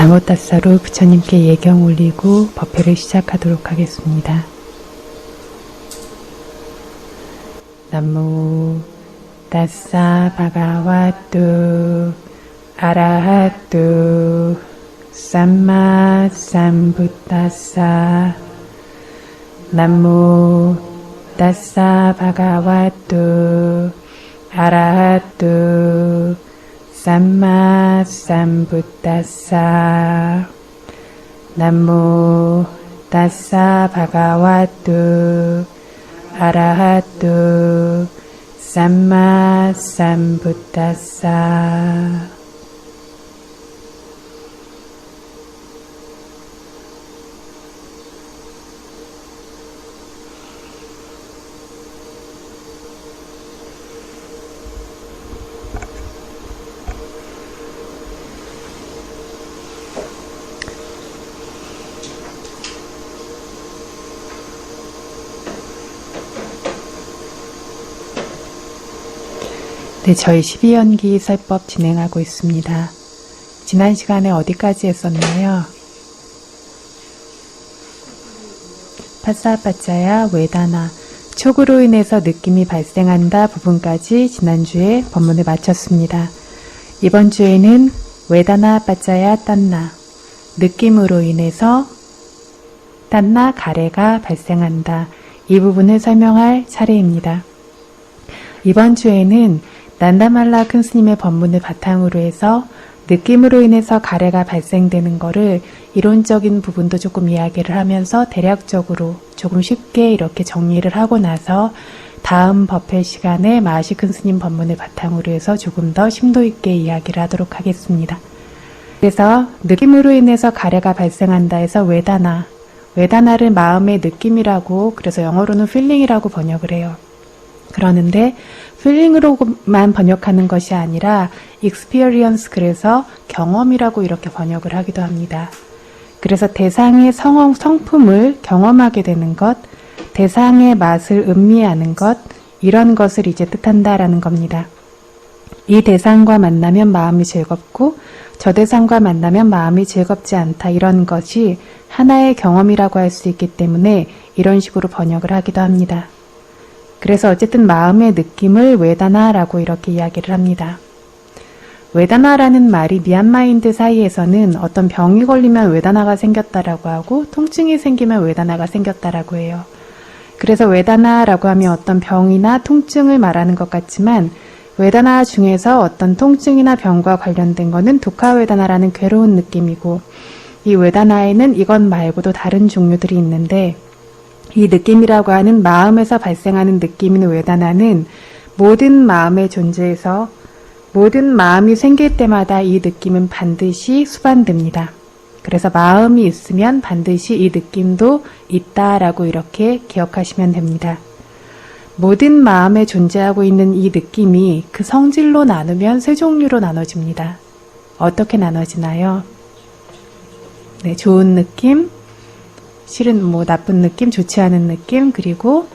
나모따사로 부처님께 예경 올리고 법회를 시작하도록 하겠습니다. 나모 따사 바가와뚜 아라하뚜 삼마 삼부따사. 나모 따사 바가와뚜 아라하뚜 삼마 삼부따사. 나모 따사 바가와뚜 아라하뚜 삼마 삼부따사. 네, 저희 12연기 설법 진행하고 있습니다. 지난 시간에 어디까지 했었나요? 파사파짜야 웨다나, 촉으로 인해서 느낌이 발생한다 부분까지 지난주에 법문을 마쳤습니다. 이번 주에는 웨다나 파짜야 딴나, 느낌으로 인해서 딴나 가래가 발생한다, 이 부분을 설명할 차례입니다. 이번 주에는 난다말라 큰 스님의 법문을 바탕으로 해서 느낌으로 인해서 가래가 발생되는 것을 이론적인 부분도 조금 이야기를 하면서 대략적으로 조금 쉽게 이렇게 정리를 하고 나서 다음 법회 시간에 마하시 큰 스님 법문을 바탕으로 해서 조금 더 심도 있게 이야기를 하도록 하겠습니다. 그래서 느낌으로 인해서 가래가 발생한다 해서 웨다나를 마음의 느낌이라고, 그래서 영어로는 feeling이라고 번역을 해요. 그러는데 필링으로만 번역하는 것이 아니라 experience, 그래서 경험이라고 이렇게 번역을 하기도 합니다. 그래서 대상의 성품을 경험하게 되는 것, 대상의 맛을 음미하는 것, 이런 것을 이제 뜻한다라는 겁니다. 이 대상과 만나면 마음이 즐겁고 저 대상과 만나면 마음이 즐겁지 않다, 이런 것이 하나의 경험이라고 할 수 있기 때문에 이런 식으로 번역을 하기도 합니다. 그래서 어쨌든 마음의 느낌을 웨다나라고 이렇게 이야기를 합니다. 웨다나라는 말이 미얀마인들 사이에서는 어떤 병이 걸리면 웨다나가 생겼다라고 하고 통증이 생기면 웨다나가 생겼다라고 해요. 그래서 웨다나라고 하면 어떤 병이나 통증을 말하는 것 같지만 웨다나 중에서 어떤 통증이나 병과 관련된 것은 두카웨다나라는 괴로운 느낌이고, 이 웨다나에는 이것 말고도 다른 종류들이 있는데, 이 느낌이라고 하는 마음에서 발생하는 느낌인 웨다나는 모든 마음의 존재에서 모든 마음이 생길 때마다 이 느낌은 반드시 수반됩니다. 그래서 마음이 있으면 반드시 이 느낌도 있다라고 이렇게 기억하시면 됩니다. 모든 마음에 존재하고 있는 이 느낌이 그 성질로 나누면 세 종류로 나눠집니다. 어떻게 나눠지나요? 네, 좋은 느낌, 실은 나쁜 느낌, 좋지 않은 느낌, 그리고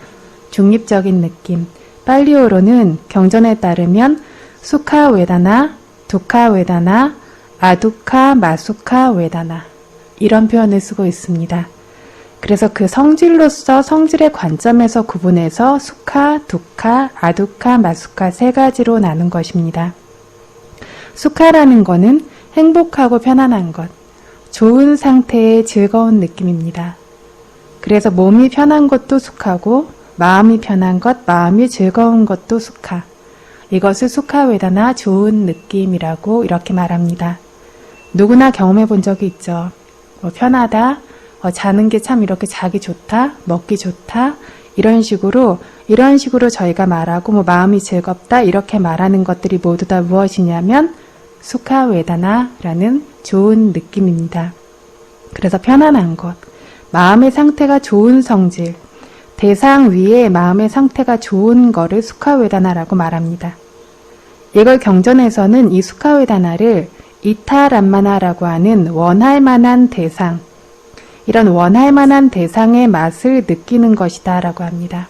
중립적인 느낌. 팔리어로는 경전에 따르면 수카 웨다나, 두카 웨다나, 아두카 마수카 웨다나, 이런 표현을 쓰고 있습니다. 그래서 그 성질로서 성질의 관점에서 구분해서 수카, 두카, 아두카, 마수카 세 가지로 나눈 것입니다. 수카라는 것은 행복하고 편안한 것, 좋은 상태의 즐거운 느낌입니다. 그래서 몸이 편한 것도 수카고 마음이 편한 것, 마음이 즐거운 것도 수카. 이것을 수카웨다나, 좋은 느낌이라고 이렇게 말합니다. 누구나 경험해 본 적이 있죠. 편하다, 자는 게 참 이렇게 자기 좋다, 먹기 좋다, 이런 식으로 저희가 말하고 마음이 즐겁다 이렇게 말하는 것들이 모두 다 무엇이냐면 수카웨다나라는 좋은 느낌입니다. 그래서 편안한 것, 마음의 상태가 좋은 성질, 대상 위에 마음의 상태가 좋은 거를 수카웨다나라고 말합니다. 이걸 경전에서는 이 수카웨다나를 이타람마나라고 하는 원할 만한 대상, 이런 원할 만한 대상의 맛을 느끼는 것이다 라고 합니다.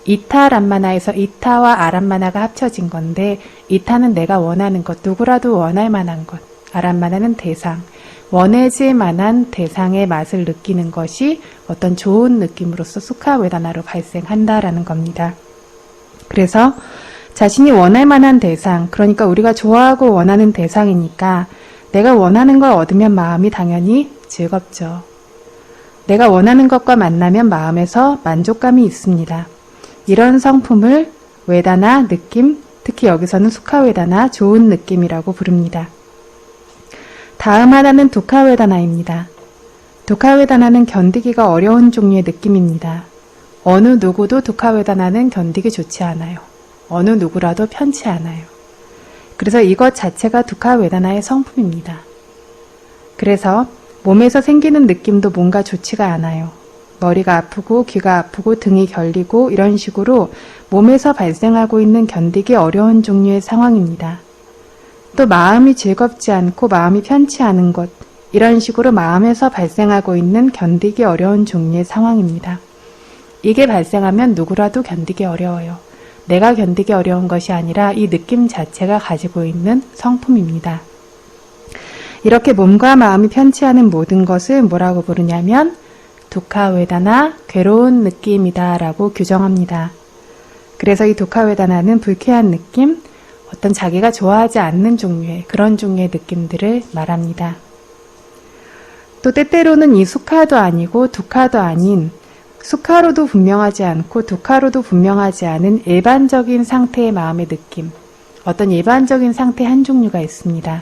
이타람마나에서 이타와 아람마나가 합쳐진 건데, 이타는 내가 원하는 것, 누구라도 원할 만한 것, 아람마나는 대상, 원해질 만한 대상의 맛을 느끼는 것이 어떤 좋은 느낌으로서 수카 웨다나로 발생한다라는 겁니다. 그래서 자신이 원할 만한 대상, 그러니까 우리가 좋아하고 원하는 대상이니까 내가 원하는 걸 얻으면 마음이 당연히 즐겁죠. 내가 원하는 것과 만나면 마음에서 만족감이 있습니다. 이런 성품을 웨다나, 느낌, 특히 여기서는 수카 웨다나, 좋은 느낌이라고 부릅니다. 다음 하나는 두카 웨다나입니다. 두카 웨다나는 견디기가 어려운 종류의 느낌입니다. 어느 누구도 두카 웨다나는 견디기 좋지 않아요. 어느 누구라도 편치 않아요. 그래서 이것 자체가 두카 웨다나의 성품입니다. 그래서 몸에서 생기는 느낌도 뭔가 좋지가 않아요. 머리가 아프고 귀가 아프고 등이 결리고 이런 식으로 몸에서 발생하고 있는 견디기 어려운 종류의 상황입니다. 또 마음이 즐겁지 않고 마음이 편치 않은 것, 이런 식으로 마음에서 발생하고 있는 견디기 어려운 종류의 상황입니다. 이게 발생하면 누구라도 견디기 어려워요. 내가 견디기 어려운 것이 아니라 이 느낌 자체가 가지고 있는 성품입니다. 이렇게 몸과 마음이 편치 않은 모든 것을 뭐라고 부르냐면 두카 웨다나, 괴로운 느낌이다 라고 규정합니다. 그래서 이 두카 웨다나는 불쾌한 느낌, 어떤 자기가 좋아하지 않는 종류의 그런 종류의 느낌들을 말합니다. 또 때때로는 이 수카도 아니고 두카도 아닌 수카로도 분명하지 않고 두카로도 분명하지 않은 일반적인 상태의 마음의 느낌, 어떤 일반적인 상태 한 종류가 있습니다.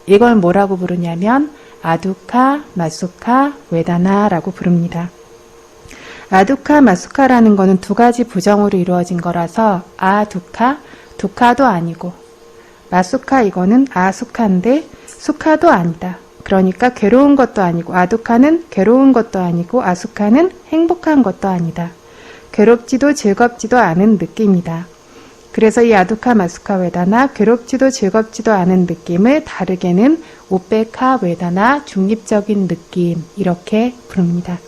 이걸 뭐라고 부르냐면 아두카, 마수카, 웨다나라고 부릅니다. 아두카, 마수카라는 것은 두 가지 부정으로 이루어진 거라서 아두카, 두카도 아니고 마수카 이거는 아수카인데 수카도 아니다. 그러니까 괴로운 것도 아니고 아두카는 괴로운 것도 아니고 아수카는 행복한 것도 아니다. 괴롭지도 즐겁지도 않은 느낌이다. 그래서 이 아두카 마수카 웨다나 괴롭지도 즐겁지도 않은 느낌을 다르게는 우페카 웨다나 중립적인 느낌 이렇게 부릅니다.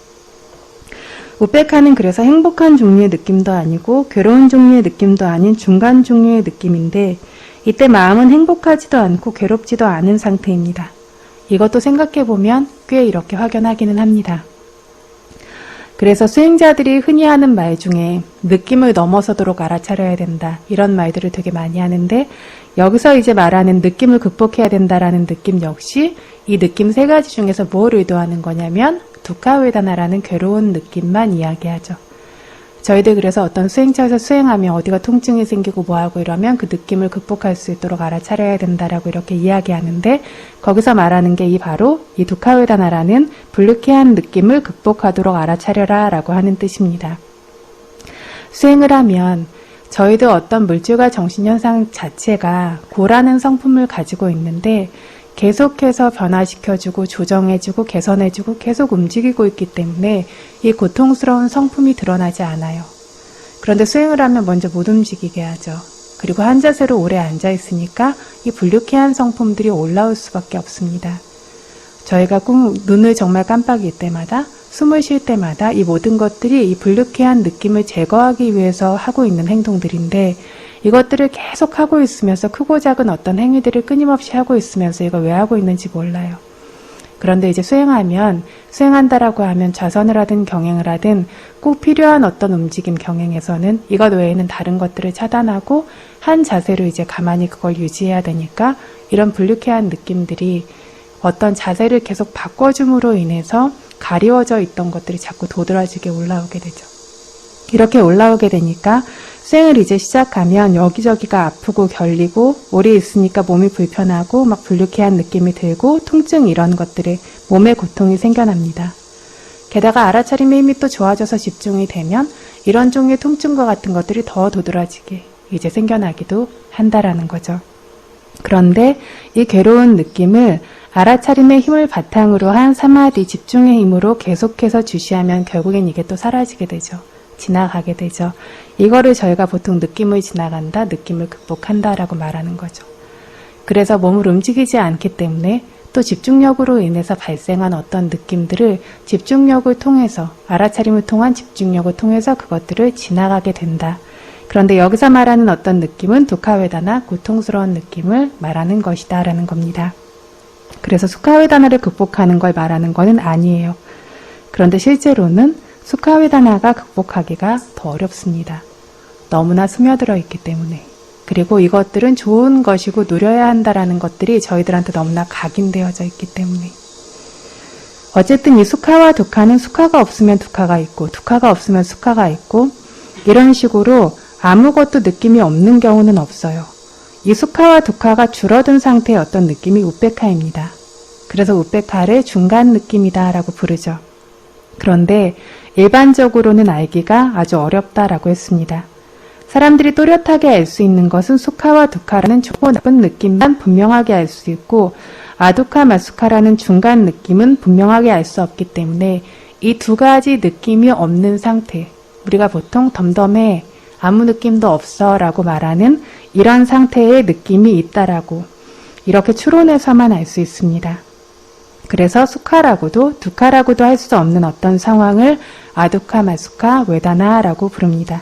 우페카는 그래서 행복한 종류의 느낌도 아니고 괴로운 종류의 느낌도 아닌 중간 종류의 느낌인데 이때 마음은 행복하지도 않고 괴롭지도 않은 상태입니다. 이것도 생각해보면 꽤 이렇게 확연하기는 합니다. 그래서 수행자들이 흔히 하는 말 중에 느낌을 넘어서도록 알아차려야 된다 이런 말들을 되게 많이 하는데 여기서 이제 말하는 느낌을 극복해야 된다라는 느낌 역시 이 느낌 세 가지 중에서 뭘 의도하는 거냐면 두카 웨다나라는 괴로운 느낌만 이야기하죠. 저희들 그래서 어떤 수행처에서 수행하면 어디가 통증이 생기고 뭐하고 이러면 그 느낌을 극복할 수 있도록 알아차려야 된다라고 이렇게 이야기하는데 거기서 말하는 게 바로 이 두카 웨다나라는 불쾌한 느낌을 극복하도록 알아차려라 라고 하는 뜻입니다. 수행을 하면 저희들 어떤 물질과 정신현상 자체가 고라는 성품을 가지고 있는데 계속해서 변화시켜주고 조정해주고 개선해주고 계속 움직이고 있기 때문에 이 고통스러운 성품이 드러나지 않아요. 그런데 수행을 하면 먼저 못 움직이게 하죠. 그리고 한 자세로 오래 앉아있으니까 이 불쾌한 성품들이 올라올 수밖에 없습니다. 저희가 눈을 정말 깜빡일 때마다 숨을 쉴 때마다 이 모든 것들이 이 불쾌한 느낌을 제거하기 위해서 하고 있는 행동들인데 이것들을 계속 하고 있으면서 크고 작은 어떤 행위들을 끊임없이 하고 있으면서 이걸 왜 하고 있는지 몰라요. 그런데 이제 수행한다라고 하면 좌선을 하든 경행을 하든 꼭 필요한 어떤 움직임 경행에서는 이것 외에는 다른 것들을 차단하고 한 자세로 이제 가만히 그걸 유지해야 되니까 이런 불쾌한 느낌들이 어떤 자세를 계속 바꿔줌으로 인해서 가리워져 있던 것들이 자꾸 도드라지게 올라오게 되죠. 이렇게 올라오게 되니까 수행을 이제 시작하면 여기저기가 아프고 결리고 오래 있으니까 몸이 불편하고 막 불쾌한 느낌이 들고 통증 이런 것들에 몸에 고통이 생겨납니다. 게다가 알아차림의 힘이 또 좋아져서 집중이 되면 이런 종류의 통증과 같은 것들이 더 도드라지게 이제 생겨나기도 한다라는 거죠. 그런데 이 괴로운 느낌을 알아차림의 힘을 바탕으로 한 사마디 집중의 힘으로 계속해서 주시하면 결국엔 이게 또 사라지게 되죠. 지나가게 되죠. 이거를 저희가 보통 느낌을 지나간다, 느낌을 극복한다 라고 말하는 거죠. 그래서 몸을 움직이지 않기 때문에 또 집중력으로 인해서 발생한 어떤 느낌들을 집중력을 통해서 알아차림을 통한 집중력을 통해서 그것들을 지나가게 된다. 그런데 여기서 말하는 어떤 느낌은 두카웨다나 고통스러운 느낌을 말하는 것이다 라는 겁니다. 그래서 수카웨다나를 극복하는 걸 말하는 것은 아니에요. 그런데 실제로는 수카웨다나가 극복하기가 더 어렵습니다. 너무나 스며들어 있기 때문에. 그리고 이것들은 좋은 것이고 누려야 한다라는 것들이 저희들한테 너무나 각인되어져 있기 때문에. 어쨌든 이 수카와 두카는 수카가 없으면 두카가 있고 두카가 없으면 수카가 있고 이런 식으로 아무것도 느낌이 없는 경우는 없어요. 이 수카와 두카가 줄어든 상태의 어떤 느낌이 우페카입니다. 그래서 우페카를 중간 느낌이다 라고 부르죠. 그런데 일반적으로는 알기가 아주 어렵다라고 했습니다. 사람들이 또렷하게 알 수 있는 것은 수카와 두카라는 좋고 나쁜 느낌만 분명하게 알 수 있고 아두카 마수카라는 중간 느낌은 분명하게 알 수 없기 때문에 이 두 가지 느낌이 없는 상태, 우리가 보통 덤덤해, 아무 느낌도 없어 라고 말하는 이런 상태의 느낌이 있다라고 이렇게 추론해서만 알 수 있습니다. 그래서 수카라고도 두카라고도 할 수 없는 어떤 상황을 아두카 마수카 웨다나라고 부릅니다.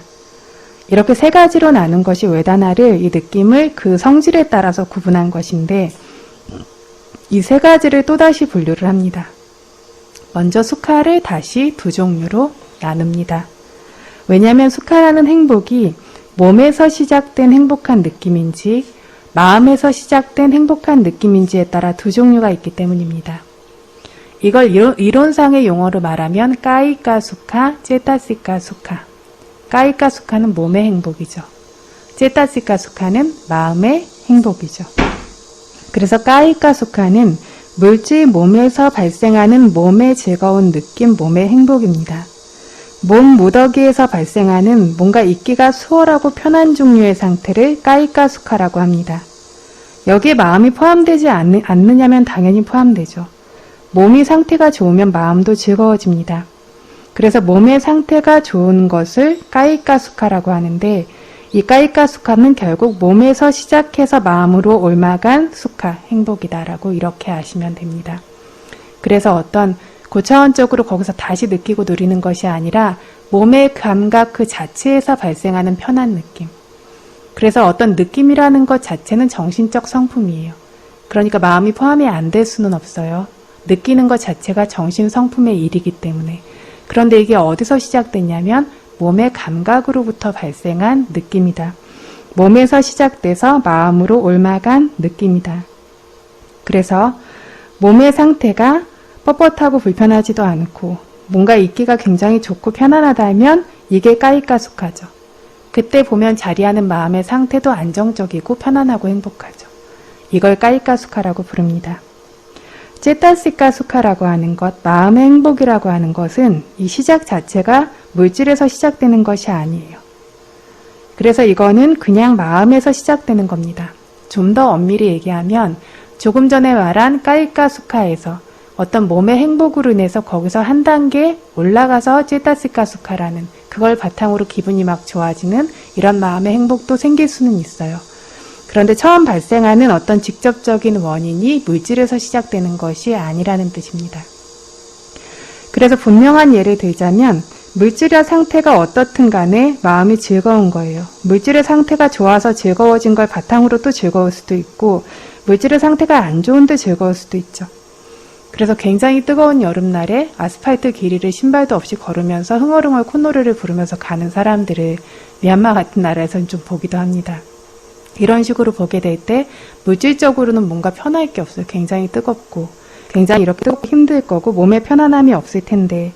이렇게 세 가지로 나눈 것이 웨다나를 이 느낌을 그 성질에 따라서 구분한 것인데 이 세 가지를 또다시 분류를 합니다. 먼저 수카를 다시 두 종류로 나눕니다. 왜냐하면 수카라는 행복이 몸에서 시작된 행복한 느낌인지 마음에서 시작된 행복한 느낌인지에 따라 두 종류가 있기 때문입니다. 이걸 이론상의 용어로 말하면 까이까 수카, 제타시카 수카. 까이까 수카는 몸의 행복이죠. 제타시카 수카는 마음의 행복이죠. 그래서 까이까 수카는 물질 몸에서 발생하는 몸의 즐거운 느낌, 몸의 행복입니다. 몸 무더기에서 발생하는 뭔가 있기가 수월하고 편한 종류의 상태를 까이까 수카라고 합니다. 여기에 마음이 포함되지 않느냐면 당연히 포함되죠. 몸이 상태가 좋으면 마음도 즐거워집니다. 그래서 몸의 상태가 좋은 것을 까이까 수카라고 하는데 이 까이까 수카는 결국 몸에서 시작해서 마음으로 옮아간 수카, 행복이다라고 이렇게 아시면 됩니다. 그래서 어떤 고차원적으로 거기서 다시 느끼고 누리는 것이 아니라 몸의 감각 그 자체에서 발생하는 편한 느낌. 그래서 어떤 느낌이라는 것 자체는 정신적 성품이에요. 그러니까 마음이 포함이 안 될 수는 없어요. 느끼는 것 자체가 정신 성품의 일이기 때문에. 그런데 이게 어디서 시작됐냐면 몸의 감각으로부터 발생한 느낌이다. 몸에서 시작돼서 마음으로 옮아간 느낌이다. 그래서 몸의 상태가 뻣뻣하고 불편하지도 않고 뭔가 있기가 굉장히 좋고 편안하다면 이게 까이까 수카죠. 그때 보면 자리하는 마음의 상태도 안정적이고 편안하고 행복하죠. 이걸 까이까 수카라고 부릅니다. 제타시카 수카라고 하는 것, 마음의 행복이라고 하는 것은 이 시작 자체가 물질에서 시작되는 것이 아니에요. 그래서 이거는 그냥 마음에서 시작되는 겁니다. 좀 더 엄밀히 얘기하면 조금 전에 말한 까이까 수카에서 어떤 몸의 행복으로 인해서 거기서 한 단계 올라가서 제타시카 수카라는 그걸 바탕으로 기분이 막 좋아지는 이런 마음의 행복도 생길 수는 있어요. 그런데 처음 발생하는 어떤 직접적인 원인이 물질에서 시작되는 것이 아니라는 뜻입니다. 그래서 분명한 예를 들자면 물질의 상태가 어떻든 간에 마음이 즐거운 거예요. 물질의 상태가 좋아서 즐거워진 걸 바탕으로 또 즐거울 수도 있고 물질의 상태가 안 좋은데 즐거울 수도 있죠. 그래서 굉장히 뜨거운 여름날에 아스팔트 길이를 신발도 없이 걸으면서 흥얼흥얼 콧노래를 부르면서 가는 사람들을 미얀마 같은 나라에서는 좀 보기도 합니다. 이런 식으로 보게 될 때 물질적으로는 뭔가 편할 게 없어요. 굉장히 뜨겁고 굉장히 이렇게 뜨겁고 힘들 거고 몸에 편안함이 없을 텐데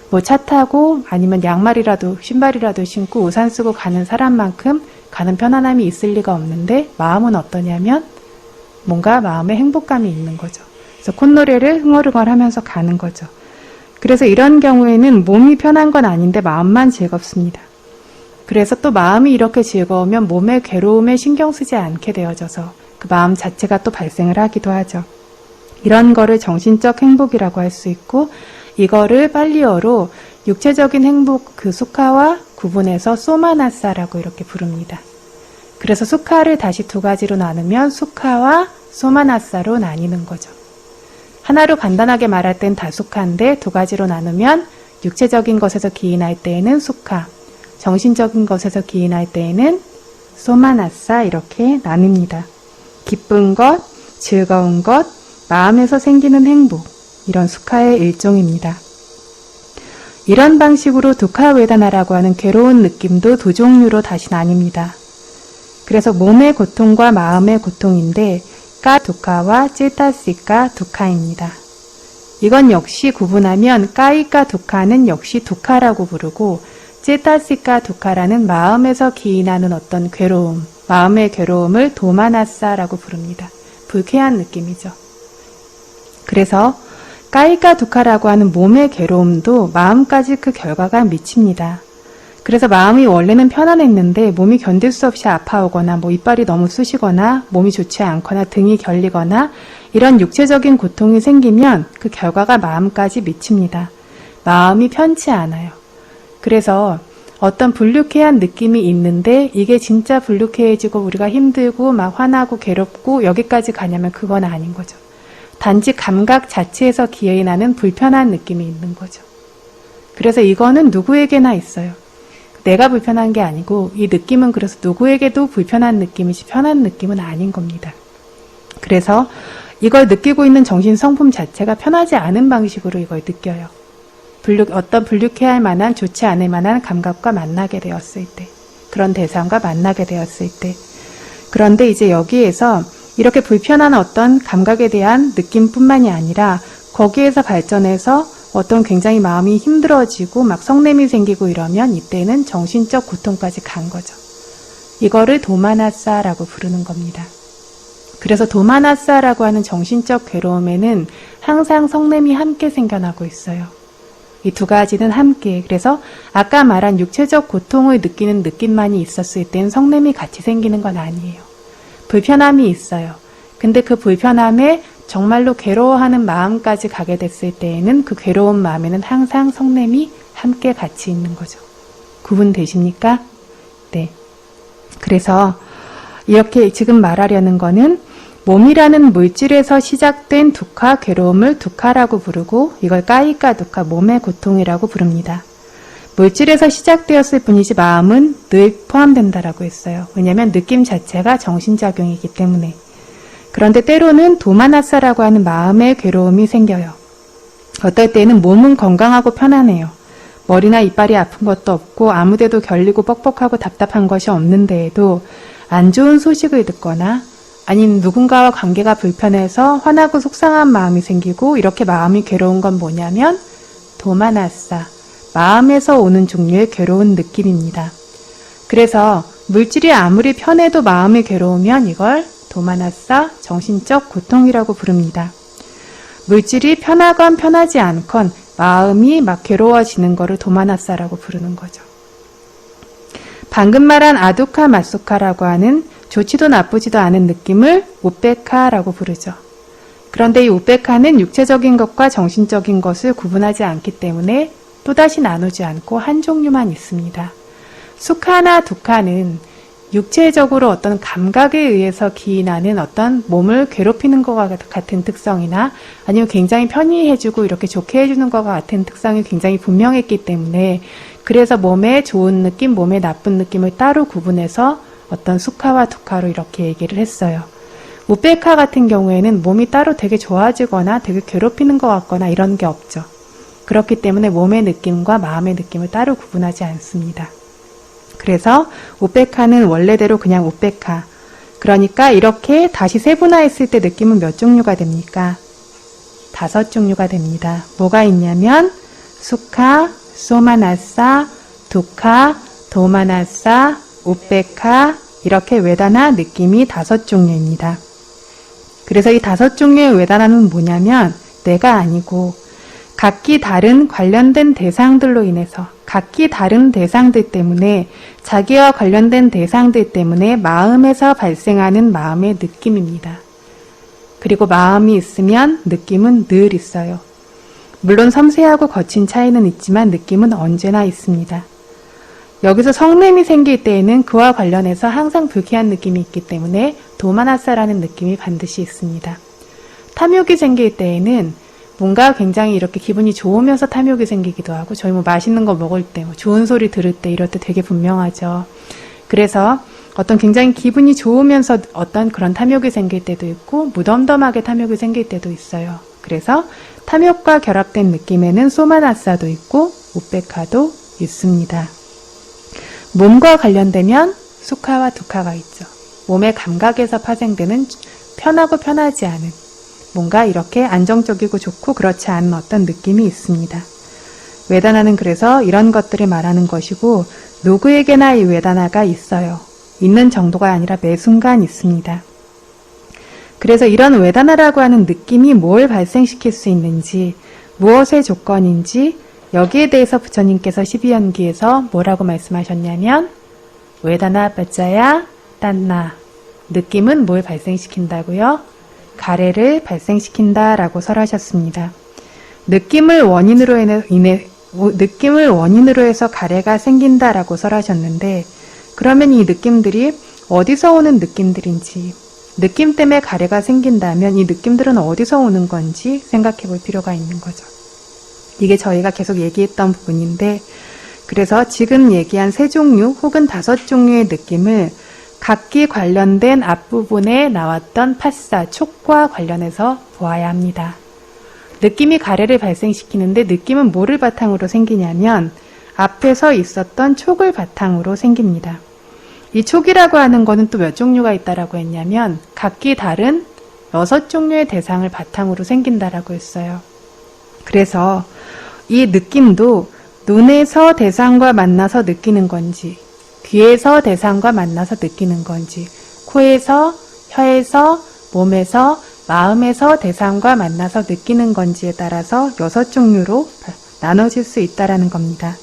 뭐 차 타고 아니면 양말이라도 신발이라도 신고 우산 쓰고 가는 사람만큼 가는 편안함이 있을 리가 없는데 마음은 어떠냐면 뭔가 마음에 행복감이 있는 거죠. 그래서 콧노래를 흥얼흥얼 하면서 가는 거죠. 그래서 이런 경우에는 몸이 편한 건 아닌데 마음만 즐겁습니다. 그래서 또 마음이 이렇게 즐거우면 몸의 괴로움에 신경 쓰지 않게 되어져서 그 마음 자체가 또 발생을 하기도 하죠. 이런 거를 정신적 행복이라고 할 수 있고 이거를 팔리어로 육체적인 행복 그 수카와 구분해서 소마나사라고 이렇게 부릅니다. 그래서 수카를 다시 두 가지로 나누면 수카와 소마나사로 나뉘는 거죠. 하나로 간단하게 말할 땐 다수카인데 두 가지로 나누면 육체적인 것에서 기인할 때에는 수카, 정신적인 것에서 기인할 때에는 소마나사 이렇게 나뉩니다. 기쁜 것, 즐거운 것, 마음에서 생기는 행복, 이런 수카의 일종입니다. 이런 방식으로 두카웨다나라고 하는 괴로운 느낌도 두 종류로 다시 나뉩니다. 그래서 몸의 고통과 마음의 고통인데 까 두카와 찌타시까 두카입니다. 이건 역시 구분하면 까이까 두카는 역시 두카라고 부르고 찌타시까 두카라는 마음에서 기인하는 어떤 괴로움, 마음의 괴로움을 도마나사라고 부릅니다. 불쾌한 느낌이죠. 그래서 까이까 두카라고 하는 몸의 괴로움도 마음까지 그 결과가 미칩니다. 그래서 마음이 원래는 편안했는데 몸이 견딜 수 없이 아파오거나 이빨이 너무 쑤시거나 몸이 좋지 않거나 등이 결리거나 이런 육체적인 고통이 생기면 그 결과가 마음까지 미칩니다. 마음이 편치 않아요. 그래서 어떤 불쾌한 느낌이 있는데 이게 진짜 불쾌해지고 우리가 힘들고 막 화나고 괴롭고 여기까지 가냐면 그건 아닌 거죠. 단지 감각 자체에서 기인하는 불편한 느낌이 있는 거죠. 그래서 이거는 누구에게나 있어요. 내가 불편한 게 아니고 이 느낌은 그래서 누구에게도 불편한 느낌이지 편한 느낌은 아닌 겁니다. 그래서 이걸 느끼고 있는 정신 성품 자체가 편하지 않은 방식으로 이걸 느껴요. 어떤 불쾌할 만한 좋지 않을 만한 감각과 만나게 되었을 때, 그런 대상과 만나게 되었을 때. 그런데 이제 여기에서 이렇게 불편한 어떤 감각에 대한 느낌뿐만이 아니라 거기에서 발전해서 어떤 굉장히 마음이 힘들어지고 막 성냄이 생기고 이러면 이때는 정신적 고통까지 간 거죠. 이거를 도마나사라고 부르는 겁니다. 그래서 도마나사라고 하는 정신적 괴로움에는 항상 성냄이 함께 생겨나고 있어요. 이 두 가지는 함께. 그래서 아까 말한 육체적 고통을 느끼는 느낌만이 있었을 땐 성냄이 같이 생기는 건 아니에요. 불편함이 있어요. 근데 그 불편함에 정말로 괴로워하는 마음까지 가게 됐을 때에는 그 괴로운 마음에는 항상 성냄이 함께 같이 있는 거죠. 구분되십니까? 네. 그래서 이렇게 지금 말하려는 거는 몸이라는 물질에서 시작된 두카, 괴로움을 두카라고 부르고 이걸 까이까 두카, 몸의 고통이라고 부릅니다. 물질에서 시작되었을 뿐이지 마음은 늘 포함된다라고 했어요. 왜냐하면 느낌 자체가 정신작용이기 때문에. 그런데 때로는 도마나사라고 하는 마음의 괴로움이 생겨요. 어떨 때는 몸은 건강하고 편안해요. 머리나 이빨이 아픈 것도 없고 아무데도 결리고 뻑뻑하고 답답한 것이 없는데에도 안 좋은 소식을 듣거나 아니면 누군가와 관계가 불편해서 화나고 속상한 마음이 생기고 이렇게 마음이 괴로운 건 뭐냐면 도마나사, 마음에서 오는 종류의 괴로운 느낌입니다. 그래서 물질이 아무리 편해도 마음이 괴로우면 이걸 도마나사, 정신적 고통이라고 부릅니다. 물질이 편하건 편하지 않건 마음이 막 괴로워지는 거를 도마나사라고 부르는 거죠. 방금 말한 아두카 마소카라고 하는 좋지도 나쁘지도 않은 느낌을 우베카라고 부르죠. 그런데 이 우베카는 육체적인 것과 정신적인 것을 구분하지 않기 때문에 또다시 나누지 않고 한 종류만 있습니다. 수카나 두카는 육체적으로 어떤 감각에 의해서 기인하는 어떤 몸을 괴롭히는 것과 같은 특성이나 아니면 굉장히 편히 해주고 이렇게 좋게 해주는 것과 같은 특성이 굉장히 분명했기 때문에 그래서 몸에 좋은 느낌, 몸에 나쁜 느낌을 따로 구분해서 어떤 수카와 두카로 이렇게 얘기를 했어요. 우베카 같은 경우에는 몸이 따로 되게 좋아지거나 되게 괴롭히는 것 같거나 이런 게 없죠. 그렇기 때문에 몸의 느낌과 마음의 느낌을 따로 구분하지 않습니다. 그래서 우베카는 원래대로 그냥 우베카. 그러니까 이렇게 다시 세분화했을 때 느낌은 몇 종류가 됩니까? 5종류가 됩니다. 뭐가 있냐면 수카, 소마나사, 두카, 도마나사, 우베카 이렇게 웨다나 느낌이 5종류입니다. 그래서 이 5종류의 웨다나는 뭐냐면 내가 아니고 각기 다른 관련된 대상들로 인해서 각기 다른 대상들 때문에 자기와 관련된 대상들 때문에 마음에서 발생하는 마음의 느낌입니다. 그리고 마음이 있으면 느낌은 늘 있어요. 물론 섬세하고 거친 차이는 있지만 느낌은 언제나 있습니다. 여기서 성냄이 생길 때에는 그와 관련해서 항상 불쾌한 느낌이 있기 때문에 도마나사라는 느낌이 반드시 있습니다. 탐욕이 생길 때에는 뭔가 굉장히 이렇게 기분이 좋으면서 탐욕이 생기기도 하고 저희 맛있는 거 먹을 때 좋은 소리 들을 때 이럴 때 되게 분명하죠. 그래서 어떤 굉장히 기분이 좋으면서 어떤 그런 탐욕이 생길 때도 있고 무덤덤하게 탐욕이 생길 때도 있어요. 그래서 탐욕과 결합된 느낌에는 소마나사도 있고 우페카도 있습니다. 몸과 관련되면 수카와 두카가 있죠. 몸의 감각에서 파생되는 편하고 편하지 않은 뭔가 이렇게 안정적이고 좋고 그렇지 않은 어떤 느낌이 있습니다. 웨다나는 그래서 이런 것들을 말하는 것이고 누구에게나 이 웨다나가 있어요. 있는 정도가 아니라 매 순간 있습니다. 그래서 이런 웨다나라고 하는 느낌이 뭘 발생시킬 수 있는지, 무엇의 조건인지 여기에 대해서 부처님께서 12연기에서 뭐라고 말씀하셨냐면 웨다나 빠짜야 딴나, 느낌은 뭘 발생시킨다고요? 가래를 발생시킨다라고 설하셨습니다. 느낌을 원인으로 해서 가래가 생긴다라고 설하셨는데, 그러면 이 느낌들이 어디서 오는 느낌들인지, 느낌 때문에 가래가 생긴다면 이 느낌들은 어디서 오는 건지 생각해 볼 필요가 있는 거죠. 이게 저희가 계속 얘기했던 부분인데, 그래서 지금 얘기한 3종류 혹은 5종류의 느낌을 각기 관련된 앞부분에 나왔던 파사, 촉과 관련해서 보아야 합니다. 느낌이 가래를 발생시키는데 느낌은 뭐를 바탕으로 생기냐면 앞에서 있었던 촉을 바탕으로 생깁니다. 이 촉이라고 하는 거는 또 몇 종류가 있다라고 했냐면 각기 다른 6종류의 대상을 바탕으로 생긴다라고 했어요. 그래서 이 느낌도 눈에서 대상과 만나서 느끼는 건지, 귀에서 대상과 만나서 느끼는 건지, 코에서, 혀에서, 몸에서, 마음에서 대상과 만나서 느끼는 건지에 따라서 6종류로 나눠질 수 있다라는 겁니다.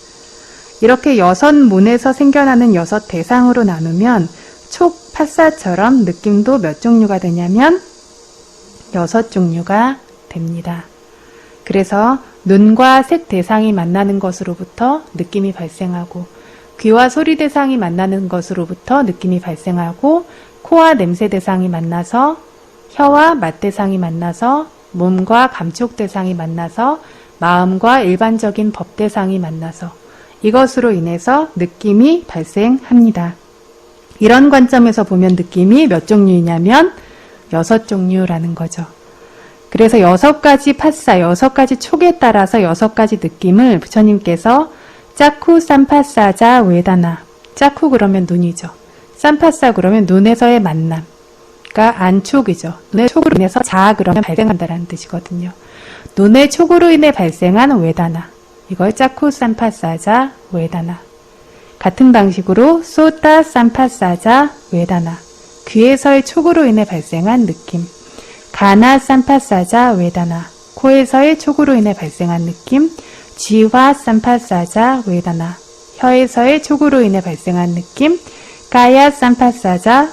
이렇게 6문에서 생겨나는 6대상으로 나누면 촉, 파사처럼 느낌도 몇 종류가 되냐면 6종류가 됩니다. 그래서 눈과 색 대상이 만나는 것으로부터 느낌이 발생하고, 귀와 소리 대상이 만나는 것으로부터 느낌이 발생하고, 코와 냄새 대상이 만나서, 혀와 맛 대상이 만나서, 몸과 감촉 대상이 만나서, 마음과 일반적인 법 대상이 만나서 이것으로 인해서 느낌이 발생합니다. 이런 관점에서 보면 느낌이 몇 종류이냐면 6종류라는 거죠. 그래서 6가지 파사, 6가지 촉에 따라서 6가지 느낌을 부처님께서 짜쿠 삼파사자 웨다나, 짜쿠 그러면 눈이죠. 삼파사 그러면 눈에서의 만남, 그러니까 안촉이죠. 눈의 촉으로 인해서 자 그러면 발생한다라는 뜻이거든요. 눈의 촉으로 인해 발생한 웨다나, 이걸 짜쿠 삼파사자 웨다나. 같은 방식으로 소타 삼파사자 웨다나, 귀에서의 촉으로 인해 발생한 느낌. 가나 삼파사자 웨다나, 코에서의 촉으로 인해 발생한 느낌. 지화 삼파사자 웨다나, 혀에서의 촉으로 인해 발생한 느낌. 가야 삼파사자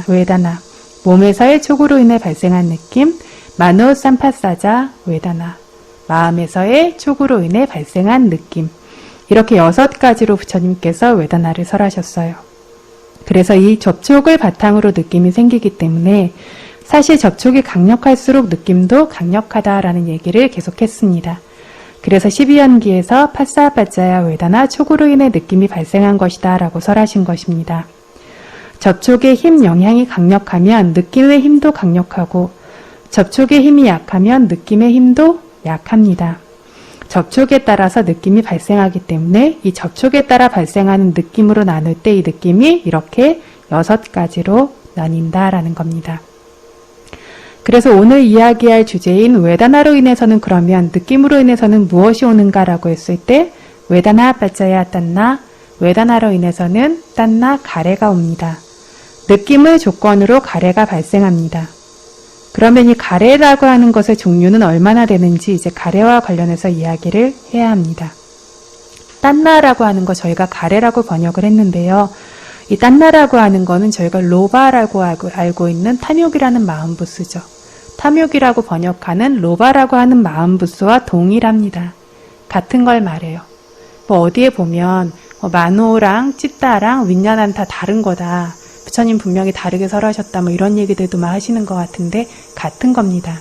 웨다나, 몸에서의 촉으로 인해 발생한 느낌. 마노 삼파사자 웨다나, 마음에서의 촉으로 인해 발생한 느낌. 이렇게 6가지로 부처님께서 웨다나를 설하셨어요. 그래서 이 접촉을 바탕으로 느낌이 생기기 때문에 사실 접촉이 강력할수록 느낌도 강력하다라는 얘기를 계속했습니다. 그래서 12연기에서 파사빠짜야 웨다나, 촉으로 인해 느낌이 발생한 것이다 라고 설하신 것입니다. 접촉의 힘 영향이 강력하면 느낌의 힘도 강력하고, 접촉의 힘이 약하면 느낌의 힘도 약합니다. 접촉에 따라서 느낌이 발생하기 때문에 이 접촉에 따라 발생하는 느낌으로 나눌 때 이 느낌이 이렇게 6가지로 나뉜다라는 겁니다. 그래서 오늘 이야기할 주제인 웨다나로 인해서는 그러면 느낌으로 인해서는 무엇이 오는가라고 했을 때 웨다나 빠짜야 딴나, 웨다나로 인해서는 딴나 가래가 옵니다. 느낌을 조건으로 가래가 발생합니다. 그러면 이 가래라고 하는 것의 종류는 얼마나 되는지 이제 가래와 관련해서 이야기를 해야 합니다. 딴나라고 하는 거 저희가 가래라고 번역을 했는데요. 이 딴나라고 하는 거는 저희가 로바라고 알고 있는 탐욕이라는 마음부스죠. 탐욕이라고 번역하는 로바라고 하는 마음부스와 동일합니다. 같은 걸 말해요. 뭐 어디에 보면 마노랑 찌따랑 윈냐는 다 다른 거다. 부처님 분명히 다르게 설하셨다. 뭐 이런 얘기들도 막 하시는 것 같은데 같은 겁니다.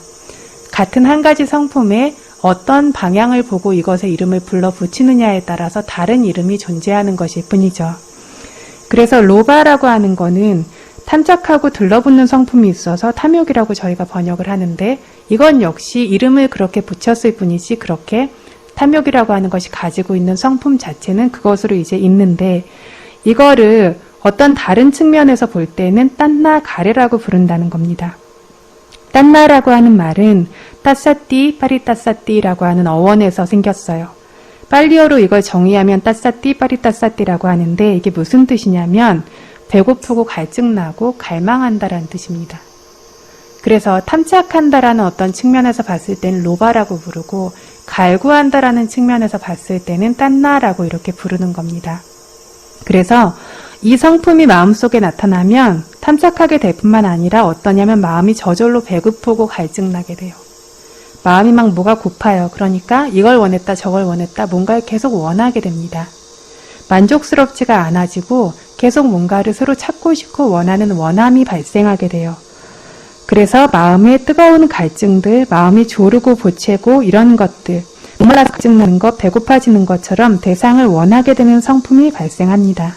같은 한 가지 성품에 어떤 방향을 보고 이것의 이름을 불러 붙이느냐에 따라서 다른 이름이 존재하는 것일 뿐이죠. 그래서 로바라고 하는 거는 탐착하고 들러붙는 성품이 있어서 탐욕이라고 저희가 번역을 하는데, 이건 역시 이름을 그렇게 붙였을 뿐이지 그렇게 탐욕이라고 하는 것이 가지고 있는 성품 자체는 그것으로 이제 있는데, 이거를 어떤 다른 측면에서 볼 때는 딴나 가레라고 부른다는 겁니다. 딴나라고 하는 말은 따사띠 파리따사띠라고 하는 어원에서 생겼어요. 빨리어로 이걸 정의하면 따사띠 파리따사띠라고 하는데, 이게 무슨 뜻이냐면 배고프고 갈증나고 갈망한다라는 뜻입니다. 그래서 탐착한다라는 어떤 측면에서 봤을 때는 로바라고 부르고, 갈구한다라는 측면에서 봤을 때는 딴나라고 이렇게 부르는 겁니다. 그래서 이 성품이 마음속에 나타나면 탐착하게 될 뿐만 아니라 어떠냐면 마음이 저절로 배고프고 갈증나게 돼요. 마음이 막 뭐가 고파요. 그러니까 이걸 원했다 저걸 원했다 뭔가를 계속 원하게 됩니다. 만족스럽지가 않아지고 계속 뭔가를 서로 찾고 싶고 원하는 원함이 발생하게 돼요. 그래서 마음의 뜨거운 갈증들, 마음이 조르고 보채고 이런 것들, 목말라서 갈증나는 것, 배고파지는 것처럼 대상을 원하게 되는 성품이 발생합니다.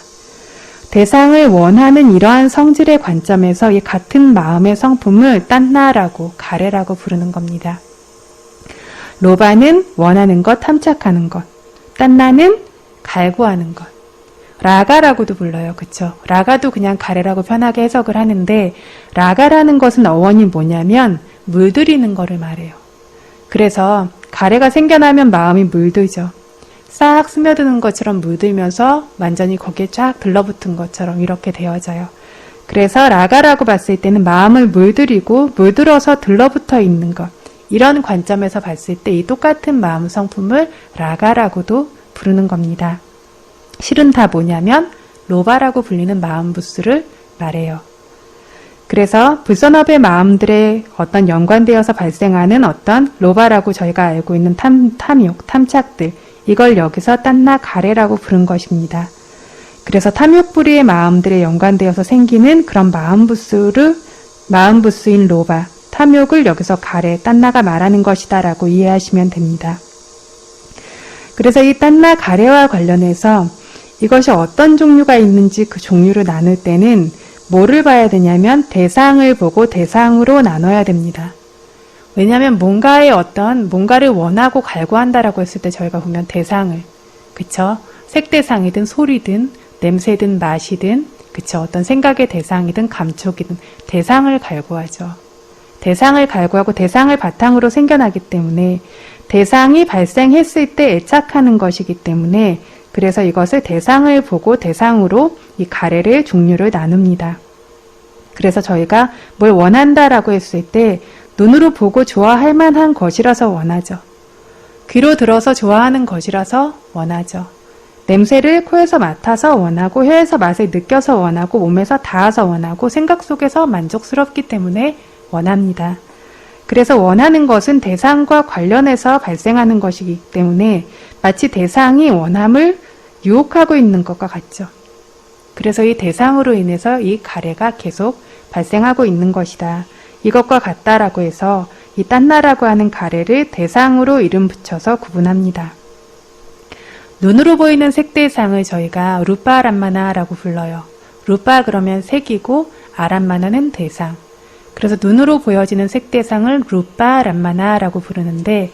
대상을 원하는 이러한 성질의 관점에서 이 같은 마음의 성품을 딴나라고, 가레라고 부르는 겁니다. 로바는 원하는 것, 탐착하는 것, 딴나는 갈구하는 것, 라가라고도 불러요. 그쵸? 라가도 그냥 가레라고 편하게 해석을 하는데, 라가라는 것은 어원이 뭐냐면 물들이는 거를 말해요. 그래서 가레가 생겨나면 마음이 물들죠. 싹 스며드는 것처럼 물들면서 완전히 거기에 쫙 들러붙은 것처럼 이렇게 되어져요. 그래서 라가라고 봤을 때는 마음을 물들이고 물들어서 들러붙어 있는 것, 이런 관점에서 봤을 때 이 똑같은 마음 성품을 라가라고도 부르는 겁니다. 실은 다 뭐냐면 로바라고 불리는 마음 부스를 말해요. 그래서 불선업의 마음들의 어떤 연관되어서 발생하는 어떤 로바라고 저희가 알고 있는 탐욕, 탐착들, 이걸 여기서 딴나 가레라고 부른 것입니다. 그래서 탐욕부리의 마음들에 연관되어서 생기는 그런 마음 부스인 로바, 탐욕을 여기서 가레, 딴나가 말하는 것이다 라고 이해하시면 됩니다. 그래서 이 딴나 가레와 관련해서 이것이 어떤 종류가 있는지 그 종류를 나눌 때는 뭐를 봐야 되냐면 대상을 보고 대상으로 나눠야 됩니다. 왜냐하면 뭔가를 원하고 갈구한다라고 했을 때 저희가 보면 대상을, 그쵸? 색대상이든 소리든 냄새든 맛이든, 그쵸? 어떤 생각의 대상이든 감촉이든 대상을 갈구하죠. 대상을 갈구하고 대상을 바탕으로 생겨나기 때문에 대상이 발생했을 때 애착하는 것이기 때문에, 그래서 이것을 대상을 보고 대상으로 이 가레를 종류를 나눕니다. 그래서 저희가 뭘 원한다라고 했을 때 눈으로 보고 좋아할 만한 것이라서 원하죠. 귀로 들어서 좋아하는 것이라서 원하죠. 냄새를 코에서 맡아서 원하고, 혀에서 맛을 느껴서 원하고, 몸에서 닿아서 원하고, 생각 속에서 만족스럽기 때문에 원합니다. 그래서 원하는 것은 대상과 관련해서 발생하는 것이기 때문에 마치 대상이 원함을 유혹하고 있는 것과 같죠. 그래서 이 대상으로 인해서 이 가레가 계속 발생하고 있는 것이다. 이것과 같다라고 해서 이 딴나라고 하는 가레를 대상으로 이름 붙여서 구분합니다. 눈으로 보이는 색대상을 저희가 루파 람마나라고 불러요. 루파 그러면 색이고 아람마나는 대상. 그래서 눈으로 보여지는 색대상을 루파 람마나라고 부르는데,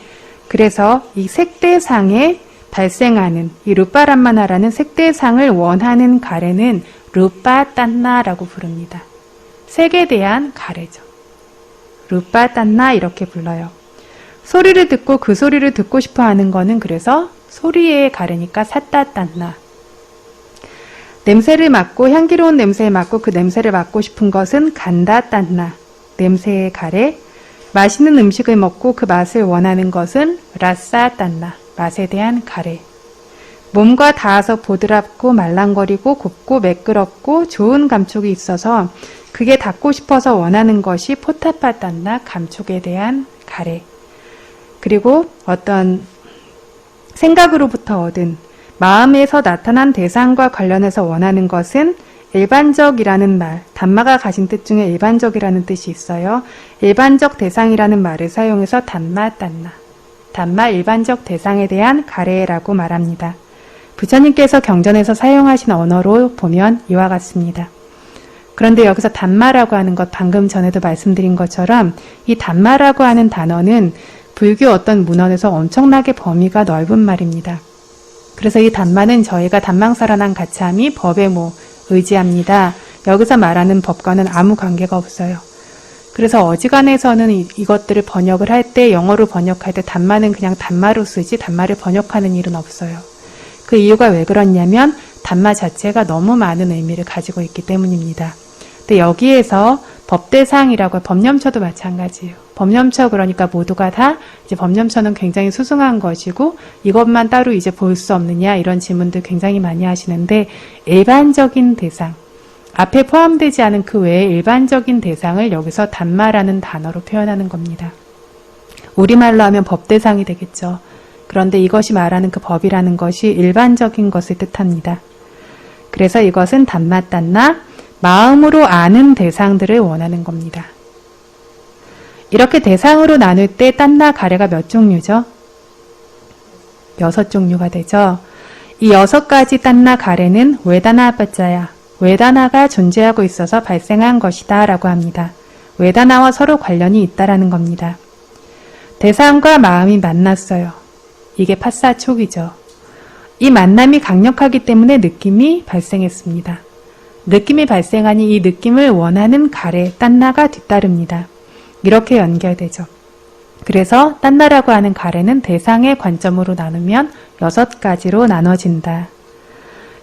그래서 이 색대상에 발생하는 이 루파 람마나라는 색대상을 원하는 가레는 루파 딴나라고 부릅니다. 색에 대한 가레죠. 루파 딴나 이렇게 불러요. 소리를 듣고 그 소리를 듣고 싶어 하는 거는 그래서 소리의 가레니까 사따 딴나. 냄새를 맡고 향기로운 냄새를 맡고 그 냄새를 맡고 싶은 것은 간다 딴나. 냄새의 가레. 맛있는 음식을 먹고 그 맛을 원하는 것은 라싸 딴나. 맛에 대한 가레. 몸과 닿아서 보드랍고 말랑거리고 곱고 매끄럽고 좋은 감촉이 있어서 그게 닿고 싶어서 원하는 것이 포타파 딴나. 감촉에 대한 가레. 그리고 어떤 생각으로부터 얻은 마음에서 나타난 대상과 관련해서 원하는 것은 일반적이라는 말, 단마가 가진 뜻 중에 일반적이라는 뜻이 있어요. 일반적 대상이라는 말을 사용해서 단마 딴나, 단마 일반적 대상에 대한 가레라고 말합니다. 부처님께서 경전에서 사용하신 언어로 보면 이와 같습니다. 그런데 여기서 단마라고 하는 것, 방금 전에도 말씀드린 것처럼 이 단마라고 하는 단어는 불교 어떤 문헌에서 엄청나게 범위가 넓은 말입니다. 그래서 이 단마는 저희가 단망사라난 가참이 법에 의지합니다. 여기서 말하는 법과는 아무 관계가 없어요. 그래서 어지간해서는 이것들을 번역을 할 때, 영어로 번역할 때 단마는 그냥 단마로 쓰지 단마를 번역하는 일은 없어요. 그 이유가 왜 그렇냐면 단마 자체가 너무 많은 의미를 가지고 있기 때문입니다. 근데 여기에서 법대상이라고, 법념처도 마찬가지예요. 법념처, 그러니까 모두가 다 이제 법념처는 굉장히 수승한 것이고 이것만 따로 이제 볼 수 없느냐, 이런 질문들 굉장히 많이 하시는데, 일반적인 대상, 앞에 포함되지 않은 그 외의 일반적인 대상을 여기서 단마라는 단어로 표현하는 겁니다. 우리말로 하면 법대상이 되겠죠. 그런데 이것이 말하는 그 법이라는 것이 일반적인 것을 뜻합니다. 그래서 이것은 단마단나, 마음으로 아는 대상들을 원하는 겁니다. 이렇게 대상으로 나눌 때 딴나 가래가 몇 종류죠? 6종류가 되죠. 이 6가지 딴나 가래는 외다나 빠짜야, 외다나가 존재하고 있어서 발생한 것이다 라고 합니다. 외다나와 서로 관련이 있다라는 겁니다. 대상과 마음이 만났어요. 이게 파사촉이죠. 이 만남이 강력하기 때문에 느낌이 발생했습니다. 느낌이 발생하니 이 느낌을 원하는 가래, 딴나가 뒤따릅니다. 이렇게 연결되죠. 그래서 딴나라고 하는 가래는 대상의 관점으로 나누면 6가지로 나눠진다.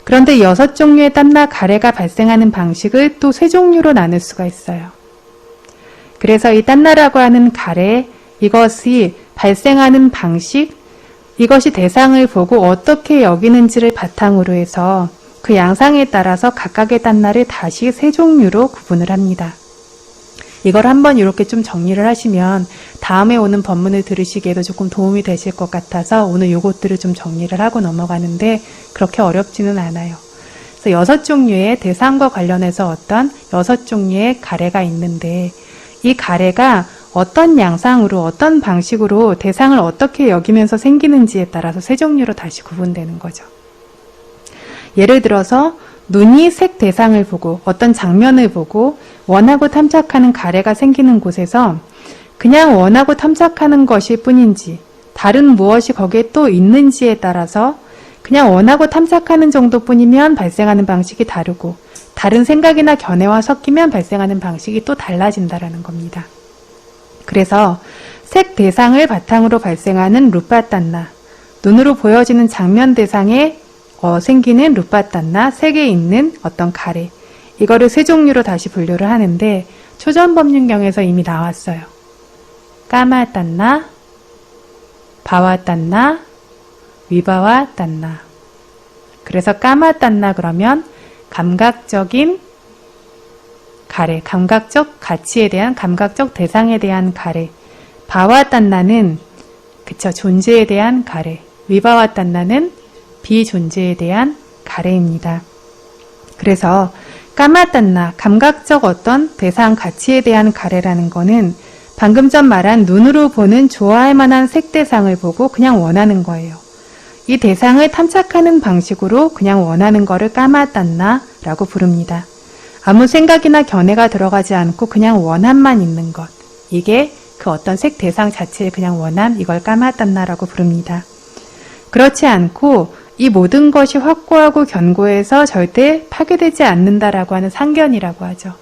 그런데 6종류의 딴나 가래가 발생하는 방식을 또 3종류로 나눌 수가 있어요. 그래서 이 딴나라고 하는 가래, 이것이 발생하는 방식, 이것이 대상을 보고 어떻게 여기는지를 바탕으로 해서 그 양상에 따라서 각각의 딴나를 다시 3종류로 구분을 합니다. 이걸 한번 이렇게 좀 정리를 하시면 다음에 오는 법문을 들으시기에도 조금 도움이 되실 것 같아서 오늘 요것들을 좀 정리를 하고 넘어가는데 그렇게 어렵지는 않아요. 그래서 6종류의 대상과 관련해서 어떤 6종류의 가래가 있는데, 이 가래가 어떤 양상으로, 어떤 방식으로 대상을 어떻게 여기면서 생기는지에 따라서 3종류로 다시 구분되는 거죠. 예를 들어서 눈이 색 대상을 보고 어떤 장면을 보고 원하고 탐착하는 가래가 생기는 곳에서 그냥 원하고 탐착하는 것일 뿐인지 다른 무엇이 거기에 또 있는지에 따라서 그냥 원하고 탐착하는 정도뿐이면 발생하는 방식이 다르고, 다른 생각이나 견해와 섞이면 발생하는 방식이 또 달라진다라는 겁니다. 그래서 색 대상을 바탕으로 발생하는 루파딴나, 눈으로 보여지는 장면 대상에 생기는 루파딴나, 색에 있는 어떤 가래, 이거를 3종류로 다시 분류를 하는데 초전법륜경에서 이미 나왔어요. 까마딴나, 바와딴나, 위바와딴나. 그래서 까마딴나 그러면 감각적인 가래, 감각적 가치에 대한, 감각적 대상에 대한 가래. 바와딴나는 존재에 대한 가래. 위바와딴나는 비존재에 대한 가래입니다. 그래서 까마딴나, 감각적 어떤 대상 가치에 대한 가래라는 거는 방금 전 말한 눈으로 보는 좋아할 만한 색 대상을 보고 그냥 원하는 거예요. 이 대상을 탐착하는 방식으로 그냥 원하는 거를 까마딴나라고 부릅니다. 아무 생각이나 견해가 들어가지 않고 그냥 원함만 있는 것, 이게 그 어떤 색 대상 자체의 그냥 원함, 이걸 까마딴나라고 부릅니다. 그렇지 않고 이 모든 것이 확고하고 견고해서 절대 파괴되지 않는다라고 하는 상견이라고 하죠.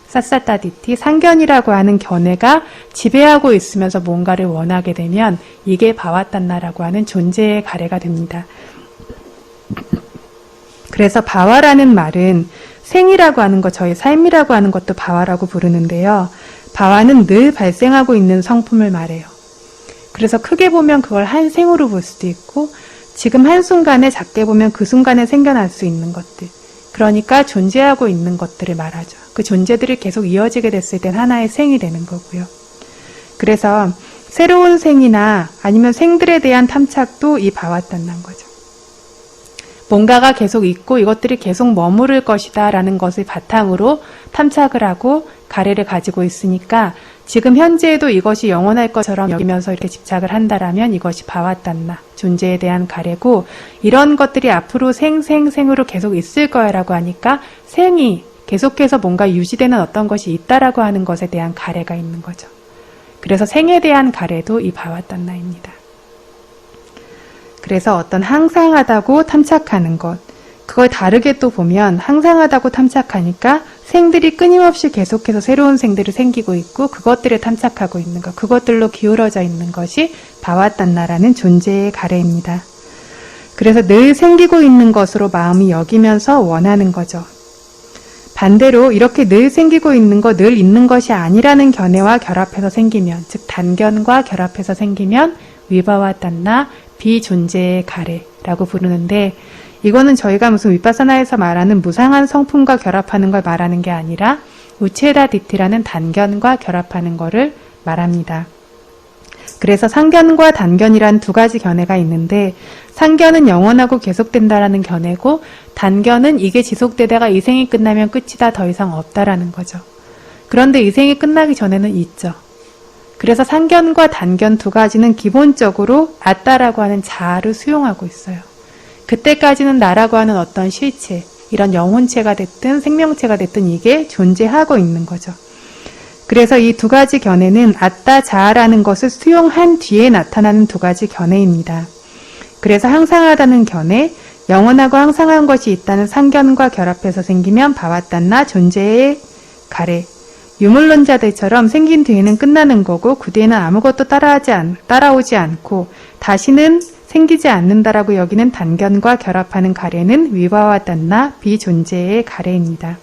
사사따디티, 상견이라고 하는 견해가 지배하고 있으면서 뭔가를 원하게 되면 이게 바와딴나라고 하는 존재의 가래가 됩니다. 그래서 바와라는 말은 생이라고 하는 것, 저희 삶이라고 하는 것도 바와라고 부르는데요. 바와는 늘 발생하고 있는 성품을 말해요. 그래서 크게 보면 그걸 한 생으로 볼 수도 있고, 지금 한순간에 작게 보면 그 순간에 생겨날 수 있는 것들, 그러니까 존재하고 있는 것들을 말하죠. 그 존재들이 계속 이어지게 됐을 땐 하나의 생이 되는 거고요. 그래서 새로운 생이나 아니면 생들에 대한 탐착도 이 바와딴나인 거죠. 뭔가가 계속 있고 이것들이 계속 머무를 것이다 라는 것을 바탕으로 탐착을 하고 가래를 가지고 있으니까 지금 현재에도 이것이 영원할 것처럼 여기면서 이렇게 집착을 한다라면 이것이 바와딴나, 존재에 대한 가래고, 이런 것들이 앞으로 생으로 계속 있을 거야라고 하니까 생이 계속해서 뭔가 유지되는 어떤 것이 있다라고 하는 것에 대한 가래가 있는 거죠. 그래서 생에 대한 가래도 이 바와딴나입니다. 그래서 어떤 항상하다고 탐착하는 것, 그걸 다르게 또 보면 항상하다고 탐착하니까 생들이 끊임없이 계속해서 새로운 생들이 생기고 있고 그것들에 탐착하고 있는 것, 그것들로 기울어져 있는 것이 바와딴나라는 존재의 가래입니다. 그래서 늘 생기고 있는 것으로 마음이 여기면서 원하는 거죠. 반대로 이렇게 늘 생기고 있는 것, 늘 있는 것이 아니라는 견해와 결합해서 생기면, 즉 단견과 결합해서 생기면 위바와딴나, 비존재의 가래라고 부르는데, 이거는 저희가 무슨 위파사나에서 말하는 무상한 성품과 결합하는 걸 말하는 게 아니라 우체다 디티라는 단견과 결합하는 거를 말합니다. 그래서 상견과 단견이란 두 가지 견해가 있는데, 상견은 영원하고 계속된다라는 견해고, 단견은 이게 지속되다가 이 생이 끝나면 끝이다, 더 이상 없다라는 거죠. 그런데 이 생이 끝나기 전에는 있죠. 그래서 상견과 단견 두 가지는 기본적으로 아따라고 하는 자아를 수용하고 있어요. 그때까지는 나라고 하는 어떤 실체, 이런 영혼체가 됐든 생명체가 됐든 이게 존재하고 있는 거죠. 그래서 이 두 가지 견해는 아따 자아라는 것을 수용한 뒤에 나타나는 두 가지 견해입니다. 그래서 항상하다는 견해, 영원하고 항상한 것이 있다는 상견과 결합해서 생기면 바와딴나 존재의 가래. 유물론자들처럼 생긴 뒤에는 끝나는 거고 그 뒤에는 아무것도 따라오지 않고 다시는 생기지 않는다라고 여기는 단견과 결합하는 가래는 위바와딴나 비존재의 가래입니다.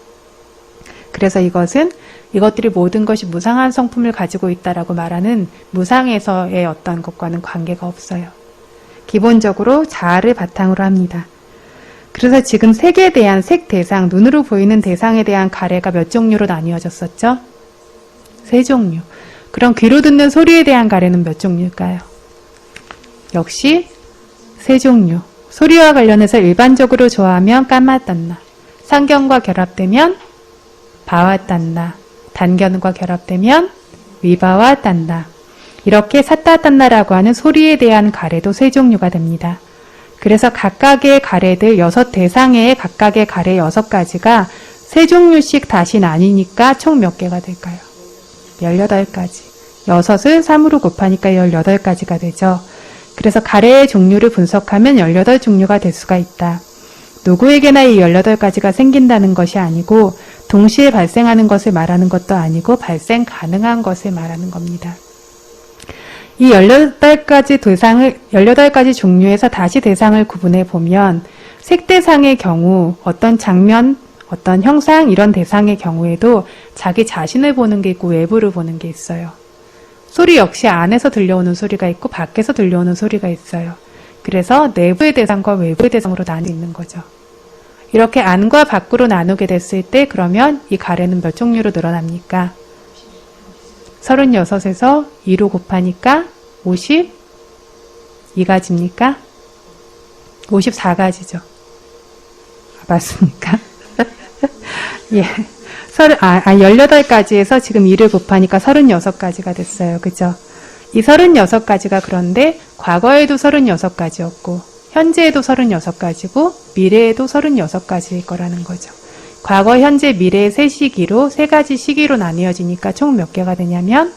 그래서 이것들이 모든 것이 무상한 성품을 가지고 있다라고 말하는 무상에서의 어떤 것과는 관계가 없어요. 기본적으로 자아를 바탕으로 합니다. 그래서 지금 색에 대한 색 대상, 눈으로 보이는 대상에 대한 가래가 몇 종류로 나뉘어졌었죠? 3종류. 그럼 귀로 듣는 소리에 대한 가래는 몇 종류일까요? 역시 3종류. 소리와 관련해서 일반적으로 좋아하면 까마딴나, 상견과 결합되면 바와딴나, 단견과 결합되면 위바와딴나. 이렇게 사따딴나라고 하는 소리에 대한 가래도 3종류가 됩니다. 그래서 각각의 가래들 6대상의 각각의 가래 6가지가 3종류씩 다시 나뉘니까 총 몇 개가 될까요? 18가지. 6을 3으로 곱하니까 18가지가 되죠. 그래서 가래의 종류를 분석하면 18종류가 될 수가 있다. 누구에게나 이 18가지가 생긴다는 것이 아니고 동시에 발생하는 것을 말하는 것도 아니고 발생 가능한 것을 말하는 겁니다. 이 18가지 종류에서 다시 대상을 구분해 보면 색대상의 경우 어떤 장면, 어떤 형상 이런 대상의 경우에도 자기 자신을 보는 게 있고 외부를 보는 게 있어요. 소리 역시 안에서 들려오는 소리가 있고 밖에서 들려오는 소리가 있어요. 그래서 내부의 대상과 외부의 대상으로 나뉘어 있는 거죠. 이렇게 안과 밖으로 나누게 됐을 때 그러면 이 가래는 몇 종류로 늘어납니까? 36에서 2로 곱하니까 52가지입니까? 54가지죠. 맞습니까? 예. 18가지에서 지금 2를 곱하니까 36가지가 됐어요. 그죠? 이 36가지가 그런데 과거에도 36가지였고 현재에도 36가지고 미래에도 36가지일 거라는 거죠. 과거, 현재, 미래의 세 시기로 3가지 시기로 나뉘어지니까 총 몇 개가 되냐면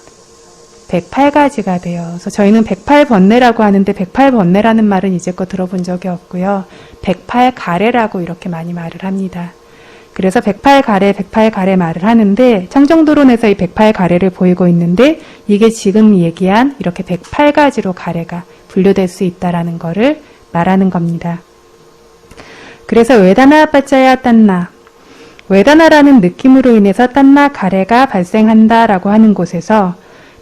108가지가 돼요. 그래서 저희는 108번뇌라고 하는데 108번뇌라는 말은 이제껏 들어본 적이 없고요. 108가래라고 이렇게 많이 말을 합니다. 그래서 108가래 말을 하는데 청정도론에서 이 108가래를 보이고 있는데 이게 지금 얘기한 이렇게 108가지로 가래가 분류될 수 있다라는 거를 말하는 겁니다. 그래서 웨다나 빠짜야 딴나, 웨다나라는 느낌으로 인해서 딴나 가래가 발생한다라고 하는 곳에서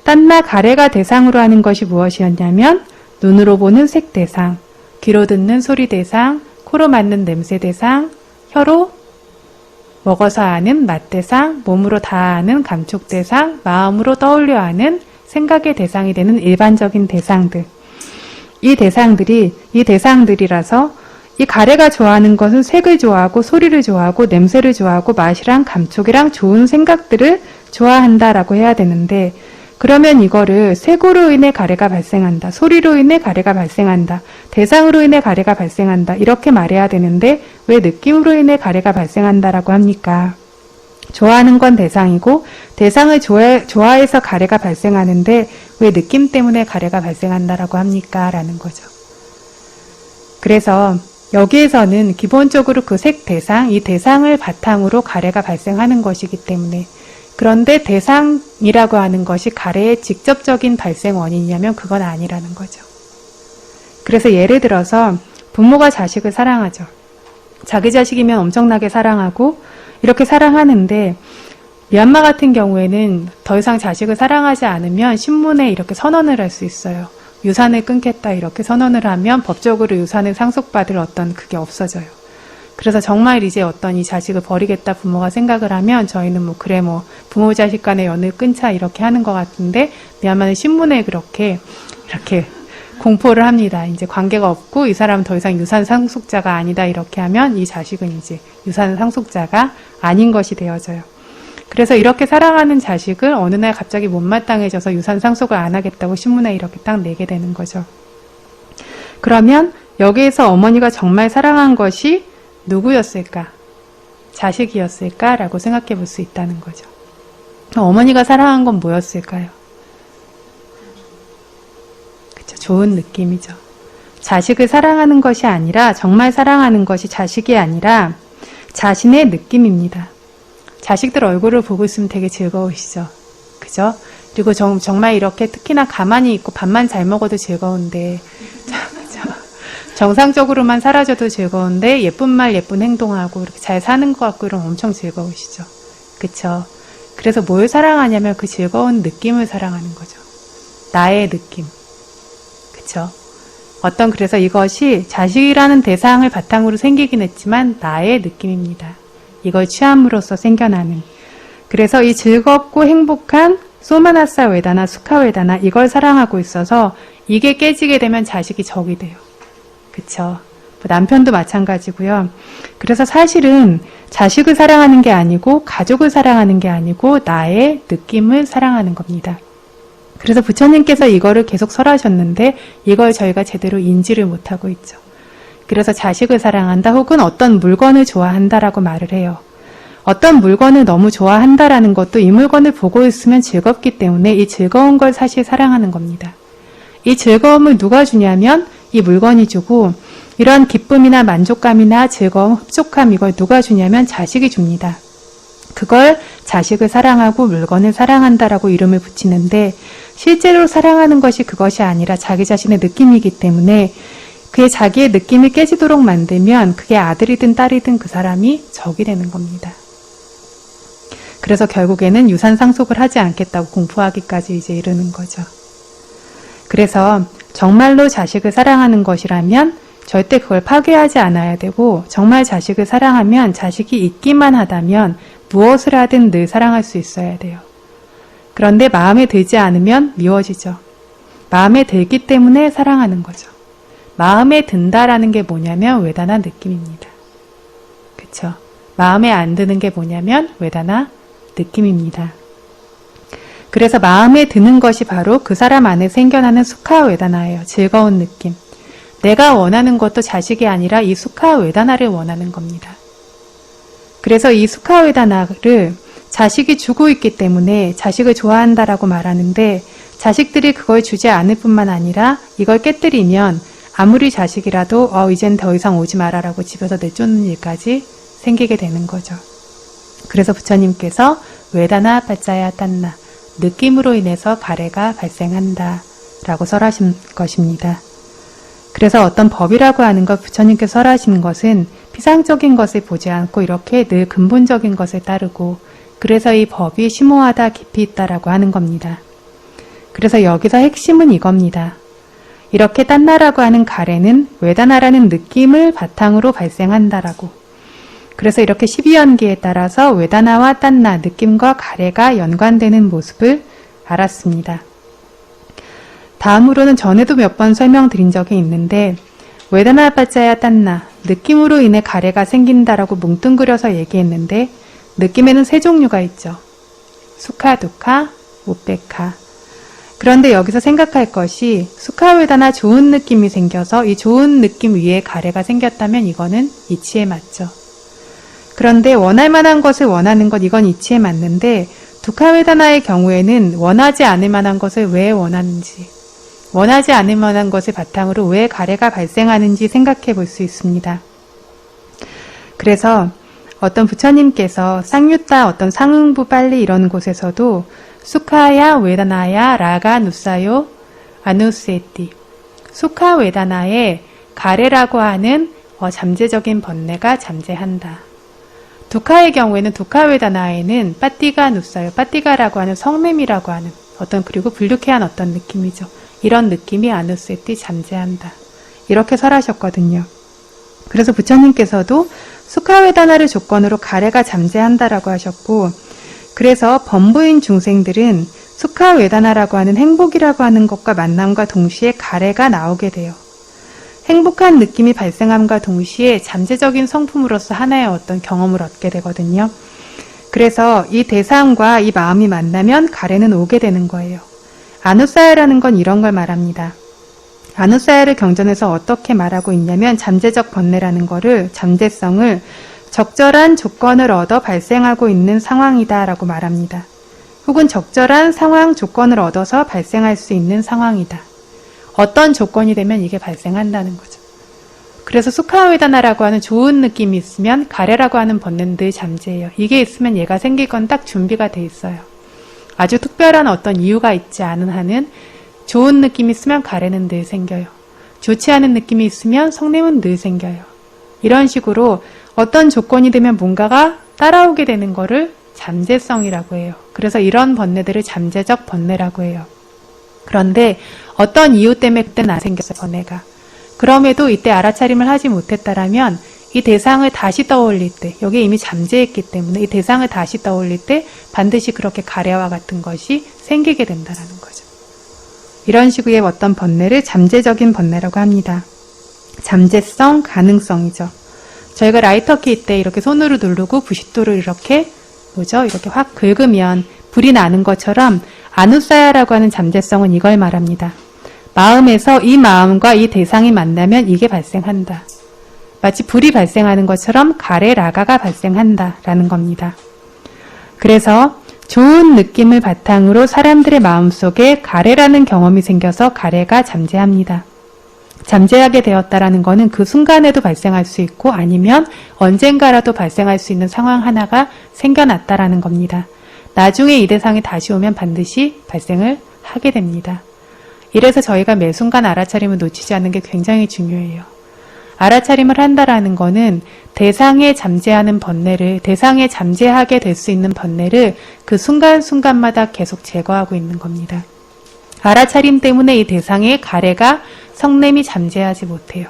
딴나 가래가 대상으로 하는 것이 무엇이었냐면 눈으로 보는 색 대상, 귀로 듣는 소리 대상, 코로 맡는 냄새 대상, 혀로 먹어서 아는 맛 대상, 몸으로 닿아하는 감촉 대상, 마음으로 떠올려 하는 생각의 대상이 되는 일반적인 대상들. 이 대상들이라서 이 가래가 좋아하는 것은 색을 좋아하고 소리를 좋아하고 냄새를 좋아하고 맛이랑 감촉이랑 좋은 생각들을 좋아한다라고 해야 되는데 그러면 이거를 색으로 인해 가래가 발생한다, 소리로 인해 가래가 발생한다, 대상으로 인해 가래가 발생한다 이렇게 말해야 되는데 왜 느낌으로 인해 가래가 발생한다라고 합니까? 좋아하는 건 대상이고 대상을 좋아해서 가래가 발생하는데 왜 느낌 때문에 가래가 발생한다라고 합니까? 라는 거죠. 그래서 여기에서는 기본적으로 그 색 대상, 이 대상을 바탕으로 가래가 발생하는 것이기 때문에, 그런데 대상이라고 하는 것이 가래의 직접적인 발생 원인이냐면 그건 아니라는 거죠. 그래서 예를 들어서 부모가 자식을 사랑하죠. 자기 자식이면 엄청나게 사랑하고 이렇게 사랑하는데 미얀마 같은 경우에는 더 이상 자식을 사랑하지 않으면 신문에 이렇게 선언을 할 수 있어요. 유산을 끊겠다 이렇게 선언을 하면 법적으로 유산을 상속받을 어떤 그게 없어져요. 그래서 정말 이제 어떤 이 자식을 버리겠다 부모가 생각을 하면 저희는 뭐 그래 뭐 부모 자식 간의 연을 끊자 이렇게 하는 것 같은데 미얀마는 신문에 이렇게 공포를 합니다. 이제 관계가 없고 이 사람은 더 이상 유산 상속자가 아니다 이렇게 하면 이 자식은 이제 유산 상속자가 아닌 것이 되어져요. 그래서 이렇게 사랑하는 자식을 어느 날 갑자기 못마땅해져서 유산 상속을 안 하겠다고 신문에 이렇게 딱 내게 되는 거죠. 그러면 여기에서 어머니가 정말 사랑한 것이 누구였을까? 자식이었을까? 라고 생각해 볼 수 있다는 거죠. 어머니가 사랑한 건 뭐였을까요? 그쵸, 좋은 느낌이죠. 자식을 사랑하는 것이 아니라 정말 사랑하는 것이 자식이 아니라 자신의 느낌입니다. 자식들 얼굴을 보고 있으면 되게 즐거우시죠? 그죠? 그리고 정말 이렇게 특히나 가만히 있고 밥만 잘 먹어도 즐거운데 정상적으로만 살아줘도 즐거운데 예쁜 말 예쁜 행동하고 이렇게 잘 사는 것 같고 이러면 엄청 즐거우시죠? 그쵸? 그래서 뭘 사랑하냐면 그 즐거운 느낌을 사랑하는 거죠. 나의 느낌. 그쵸? 그래서 이것이 자식이라는 대상을 바탕으로 생기긴 했지만 나의 느낌입니다. 이걸 취함으로써 생겨나는. 그래서 이 즐겁고 행복한 소마나사 웨다나, 수카 웨다나 이걸 사랑하고 있어서 이게 깨지게 되면 자식이 적이 돼요. 그쵸? 남편도 마찬가지고요. 그래서 사실은 자식을 사랑하는 게 아니고 가족을 사랑하는 게 아니고 나의 느낌을 사랑하는 겁니다. 그래서 부처님께서 이거를 계속 설하셨는데 이걸 저희가 제대로 인지를 못하고 있죠. 그래서 자식을 사랑한다 혹은 어떤 물건을 좋아한다라고 말을 해요. 어떤 물건을 너무 좋아한다라는 것도 이 물건을 보고 있으면 즐겁기 때문에 이 즐거운 걸 사실 사랑하는 겁니다. 이 즐거움을 누가 주냐면 이 물건이 주고 이런 기쁨이나 만족감이나 즐거움, 흡족함 이걸 누가 주냐면 자식이 줍니다. 그걸 자식을 사랑하고 물건을 사랑한다라고 이름을 붙이는데 실제로 사랑하는 것이 그것이 아니라 자기 자신의 느낌이기 때문에 그의 자기의 느낌이 깨지도록 만들면 그게 아들이든 딸이든 그 사람이 적이 되는 겁니다. 그래서 결국에는 유산 상속을 하지 않겠다고 공포하기까지 이제 이르는 거죠. 그래서 정말로 자식을 사랑하는 것이라면 절대 그걸 파괴하지 않아야 되고 정말 자식을 사랑하면 자식이 있기만 하다면 무엇을 하든 늘 사랑할 수 있어야 돼요. 그런데 마음에 들지 않으면 미워지죠. 마음에 들기 때문에 사랑하는 거죠. 마음에 든다라는 게 뭐냐면 웨다나 느낌입니다. 그쵸? 마음에 안 드는 게 뭐냐면 웨다나 느낌입니다. 그래서 마음에 드는 것이 바로 그 사람 안에 생겨나는 수카 웨다나예요. 즐거운 느낌. 내가 원하는 것도 자식이 아니라 이 수카 웨다나를 원하는 겁니다. 그래서 이 수카 웨다나를 자식이 주고 있기 때문에 자식을 좋아한다라고 말하는데 자식들이 그걸 주지 않을 뿐만 아니라 이걸 깨뜨리면 아무리 자식이라도 이젠 더 이상 오지 마라라고 집에서 내쫓는 일까지 생기게 되는 거죠. 그래서 부처님께서 웨다나 빠짜야 딴나 느낌으로 인해서 가래가 발생한다 라고 설하신 것입니다. 그래서 어떤 법이라고 하는 것 부처님께서 설하시는 것은 피상적인 것을 보지 않고 이렇게 늘 근본적인 것을 따르고 그래서 이 법이 심오하다 깊이 있다라고 하는 겁니다. 그래서 여기서 핵심은 이겁니다. 이렇게 딴나라고 하는 가래는 웨다나라는 느낌을 바탕으로 발생한다라고. 그래서 이렇게 12연기에 따라서 웨다나와 딴나, 느낌과 가래가 연관되는 모습을 알았습니다. 다음으로는 전에도 몇 번 설명드린 적이 있는데 웨다나 빠짜야 딴나, 느낌으로 인해 가래가 생긴다라고 뭉뚱그려서 얘기했는데 느낌에는 세 종류가 있죠. 수카, 두카, 우페카. 그런데 여기서 생각할 것이 수카웨다나 좋은 느낌이 생겨서 이 좋은 느낌 위에 가래가 생겼다면 이거는 이치에 맞죠. 그런데 원할 만한 것을 원하는 것, 이건 이치에 맞는데 두카웨다나의 경우에는 원하지 않을 만한 것을 왜 원하는지, 원하지 않을 만한 것을 바탕으로 왜 가래가 발생하는지 생각해 볼 수 있습니다. 그래서 어떤 부처님께서 쌍유타 어떤 상응부 빨리 이런 곳에서도 수카야 웨다나야 라가 누사요 아누세티, 수카 웨다나에 가래라고 하는 잠재적인 번뇌가 잠재한다. 두카의 경우에는 두카웨다나에는 빠띠가 누사요, 빠띠가라고 하는 성냄이라고 하는 어떤, 그리고 불쾌한 어떤 느낌이죠. 이런 느낌이 아누세티 잠재한다. 이렇게 설하셨거든요. 그래서 부처님께서도 수카웨다나를 조건으로 가래가 잠재한다라고 하셨고, 그래서 범부인 중생들은 수카웨다나라고 하는 행복이라고 하는 것과 만남과 동시에 가래가 나오게 돼요. 행복한 느낌이 발생함과 동시에 잠재적인 성품으로서 하나의 어떤 경험을 얻게 되거든요. 그래서 이 대상과 이 마음이 만나면 가래는 오게 되는 거예요. 아누사야라는 건 이런 걸 말합니다. 아누사야를 경전에서 어떻게 말하고 있냐면 잠재적 번뇌라는 거를, 잠재성을 적절한 조건을 얻어 발생하고 있는 상황이다 라고 말합니다. 혹은 적절한 상황 조건을 얻어서 발생할 수 있는 상황이다. 어떤 조건이 되면 이게 발생한다는 거죠. 그래서 수카웨다나라고 하는 좋은 느낌이 있으면 가래라고 하는 번뇌는 늘 잠재해요. 이게 있으면 얘가 생길 건 딱 준비가 돼 있어요. 아주 특별한 어떤 이유가 있지 않은 한은 좋은 느낌이 있으면 가래는 늘 생겨요. 좋지 않은 느낌이 있으면 성냄은 늘 생겨요. 이런 식으로 어떤 조건이 되면 뭔가가 따라오게 되는 거를 잠재성이라고 해요. 그래서 이런 번뇌들을 잠재적 번뇌라고 해요. 그런데 어떤 이유 때문에 그때는 안 생겼어요, 번뇌가. 그럼에도 이때 알아차림을 하지 못했다라면 이 대상을 다시 떠올릴 때, 여기에 이미 잠재했기 때문에 이 대상을 다시 떠올릴 때 반드시 그렇게 가래와 같은 것이 생기게 된다는 거죠. 이런 식의 어떤 번뇌를 잠재적인 번뇌라고 합니다. 잠재성, 가능성이죠. 저희가 라이터키 때 이렇게 손으로 누르고 부싯돌을 이렇게 이렇게 확 긁으면 불이 나는 것처럼 아누사야라고 하는 잠재성은 이걸 말합니다. 마음에서 이 마음과 이 대상이 만나면 이게 발생한다. 마치 불이 발생하는 것처럼 가래 라가가 발생한다라는 겁니다. 그래서 좋은 느낌을 바탕으로 사람들의 마음속에 가래라는 경험이 생겨서 가래가 잠재합니다. 잠재하게 되었다라는 것은 그 순간에도 발생할 수 있고 아니면 언젠가라도 발생할 수 있는 상황 하나가 생겨났다라는 겁니다. 나중에 이 대상이 다시 오면 반드시 발생을 하게 됩니다. 이래서 저희가 매 순간 알아차림을 놓치지 않는 게 굉장히 중요해요. 알아차림을 한다라는 거는 대상에 잠재하는 번뇌를, 대상에 잠재하게 될 수 있는 번뇌를 그 순간순간마다 계속 제거하고 있는 겁니다. 알아차림 때문에 이 대상의 가래가 성냄이 잠재하지 못해요.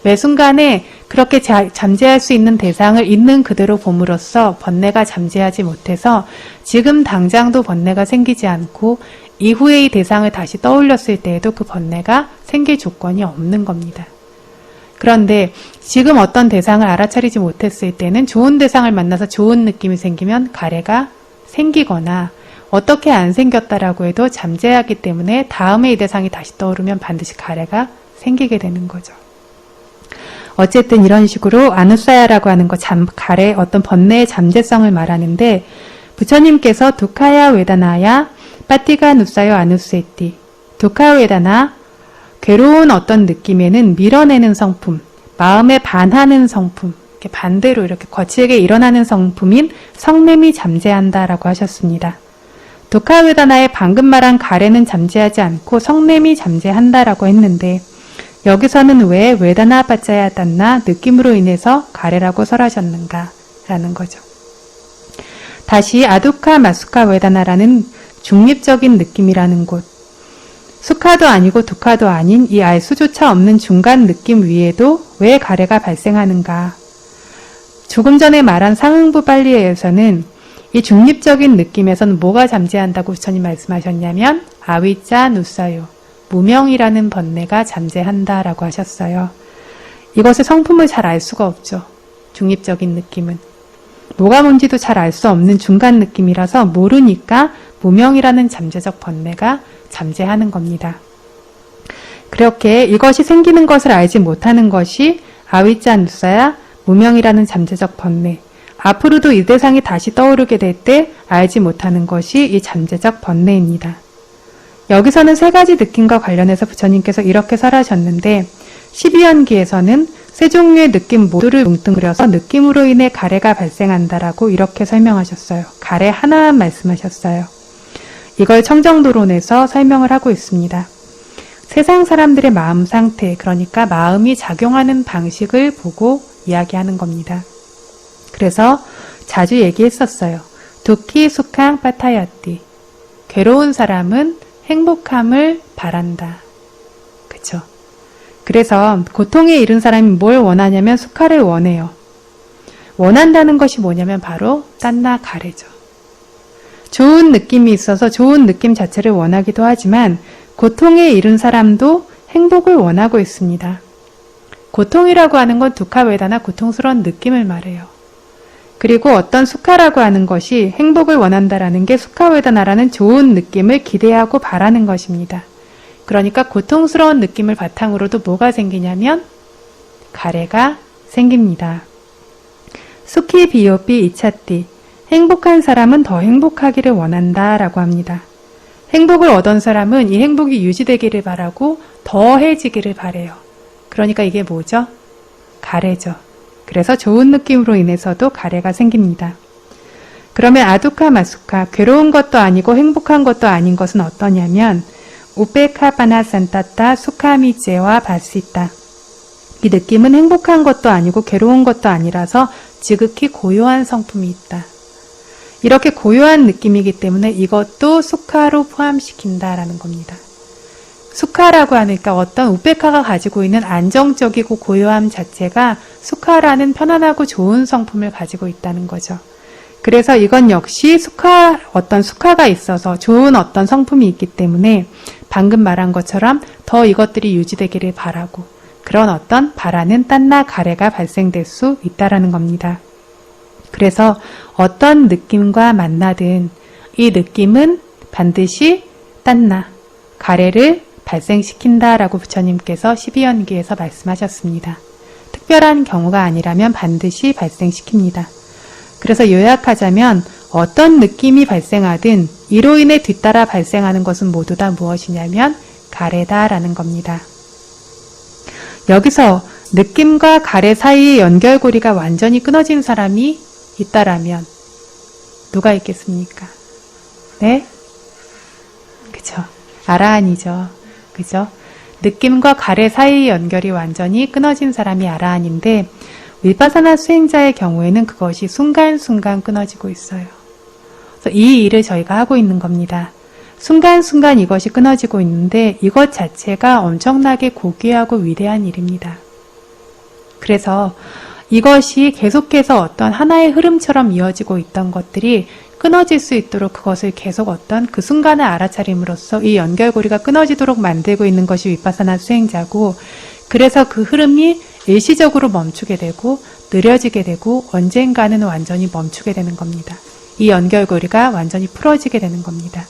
매 순간에 그렇게 잠재할 수 있는 대상을 있는 그대로 봄으로써 번뇌가 잠재하지 못해서 지금 당장도 번뇌가 생기지 않고 이후에 이 대상을 다시 떠올렸을 때에도 그 번뇌가 생길 조건이 없는 겁니다. 그런데 지금 어떤 대상을 알아차리지 못했을 때는 좋은 대상을 만나서 좋은 느낌이 생기면 가래가 생기거나 어떻게 안 생겼다라고 해도 잠재하기 때문에 다음에 이 대상이 다시 떠오르면 반드시 가래가 생기게 되는 거죠. 어쨌든 이런 식으로 아누사야라고 하는 거, 가래, 어떤 번뇌의 잠재성을 말하는데 부처님께서 두카야 웨다나야 빠띠가 누사요 아누세티, 두카 웨다나, 괴로운 어떤 느낌에는 밀어내는 성품, 마음에 반하는 성품, 이렇게 반대로 이렇게 거칠게 일어나는 성품인 성냄이 잠재한다라고 하셨습니다. 두카웨다나의 방금 말한 가래는 잠재하지 않고 성냄이 잠재한다라고 했는데 여기서는 왜 웨다나 빠짜야 딴나 느낌으로 인해서 가래라고 설하셨는가 라는 거죠. 다시 아두카 마수카 웨다나라는 중립적인 느낌이라는 곳, 수카도 아니고 두카도 아닌 이 알 수조차 없는 중간 느낌 위에도 왜 가래가 발생하는가. 조금 전에 말한 상응부 빨리에서는 이 중립적인 느낌에서는 뭐가 잠재한다고 부처님 말씀하셨냐면 아위짜 누사요, 무명이라는 번뇌가 잠재한다라고 하셨어요. 이것의 성품을 잘 알 수가 없죠. 중립적인 느낌은. 뭐가 뭔지도 잘 알 수 없는 중간 느낌이라서 모르니까 무명이라는 잠재적 번뇌가 잠재하는 겁니다. 그렇게 이것이 생기는 것을 알지 못하는 것이 아위짜 누사야 무명이라는 잠재적 번뇌. 앞으로도 이 대상이 다시 떠오르게 될 때 알지 못하는 것이 이 잠재적 번뇌입니다. 여기서는 세 가지 느낌과 관련해서 부처님께서 이렇게 설하셨는데 12연기에서는 세 종류의 느낌 모두를 뭉뚱그려서 느낌으로 인해 가래가 발생한다라고 이렇게 설명하셨어요. 가래 하나만 말씀하셨어요. 이걸 청정도론에서 설명을 하고 있습니다. 세상 사람들의 마음 상태, 그러니까 마음이 작용하는 방식을 보고 이야기하는 겁니다. 그래서 자주 얘기했었어요. 두키 수캉 파타야띠. 괴로운 사람은 행복함을 바란다. 그쵸? 그래서 고통에 이른 사람이 뭘 원하냐면 수카를 원해요. 원한다는 것이 뭐냐면 바로 딴나 가래죠. 좋은 느낌이 있어서 좋은 느낌 자체를 원하기도 하지만 고통에 이른 사람도 행복을 원하고 있습니다. 고통이라고 하는 건 두카웨다나 고통스러운 느낌을 말해요. 그리고 어떤 수카라고 하는 것이 행복을 원한다라는 게 수카웨다나라는 좋은 느낌을 기대하고 바라는 것입니다. 그러니까 고통스러운 느낌을 바탕으로도 뭐가 생기냐면 가래가 생깁니다. 수키 비요피 이차띠. 행복한 사람은 더 행복하기를 원한다 라고 합니다. 행복을 얻은 사람은 이 행복이 유지되기를 바라고 더해지기를 바래요. 그러니까 이게 뭐죠? 가래죠. 그래서 좋은 느낌으로 인해서도 가래가 생깁니다. 그러면 아두카 마수카, 괴로운 것도 아니고 행복한 것도 아닌 것은 어떠냐면 우페카 바나산타타 수카미제와 바시타. 이 느낌은 행복한 것도 아니고 괴로운 것도 아니라서 지극히 고요한 성품이 있다. 이렇게 고요한 느낌이기 때문에 이것도 수카로 포함시킨다라는 겁니다. 수카라고 하니까 어떤 우페카가 가지고 있는 안정적이고 고요함 자체가 수카라는 편안하고 좋은 성품을 가지고 있다는 거죠. 그래서 이건 역시 어떤 수카가 있어서 좋은 어떤 성품이 있기 때문에 방금 말한 것처럼 더 이것들이 유지되기를 바라고 그런 어떤 바라는 딴나 가래가 발생될 수 있다라는 겁니다. 그래서 어떤 느낌과 만나든 이 느낌은 반드시 딴나, 가래를 발생시킨다라고 부처님께서 12연기에서 말씀하셨습니다. 특별한 경우가 아니라면 반드시 발생시킵니다. 그래서 요약하자면 어떤 느낌이 발생하든 이로 인해 뒤따라 발생하는 것은 모두 다 무엇이냐면 가래다라는 겁니다. 여기서 느낌과 가래 사이의 연결고리가 완전히 끊어진 사람이 있다라면 누가 있겠습니까? 네? 그죠? 아라한이죠. 그죠? 느낌과 가래 사이의 연결이 완전히 끊어진 사람이 아라한인데 위파사나 수행자의 경우에는 그것이 순간순간 끊어지고 있어요. 그래서 이 일을 저희가 하고 있는 겁니다. 순간순간 이것이 끊어지고 있는데 이것 자체가 엄청나게 고귀하고 위대한 일입니다. 그래서 이것이 계속해서 어떤 하나의 흐름처럼 이어지고 있던 것들이 끊어질 수 있도록 그것을 계속 어떤 그 순간을 알아차림으로써 이 연결고리가 끊어지도록 만들고 있는 것이 위파사나 수행자고 그래서 그 흐름이 일시적으로 멈추게 되고 느려지게 되고 언젠가는 완전히 멈추게 되는 겁니다. 이 연결고리가 완전히 풀어지게 되는 겁니다.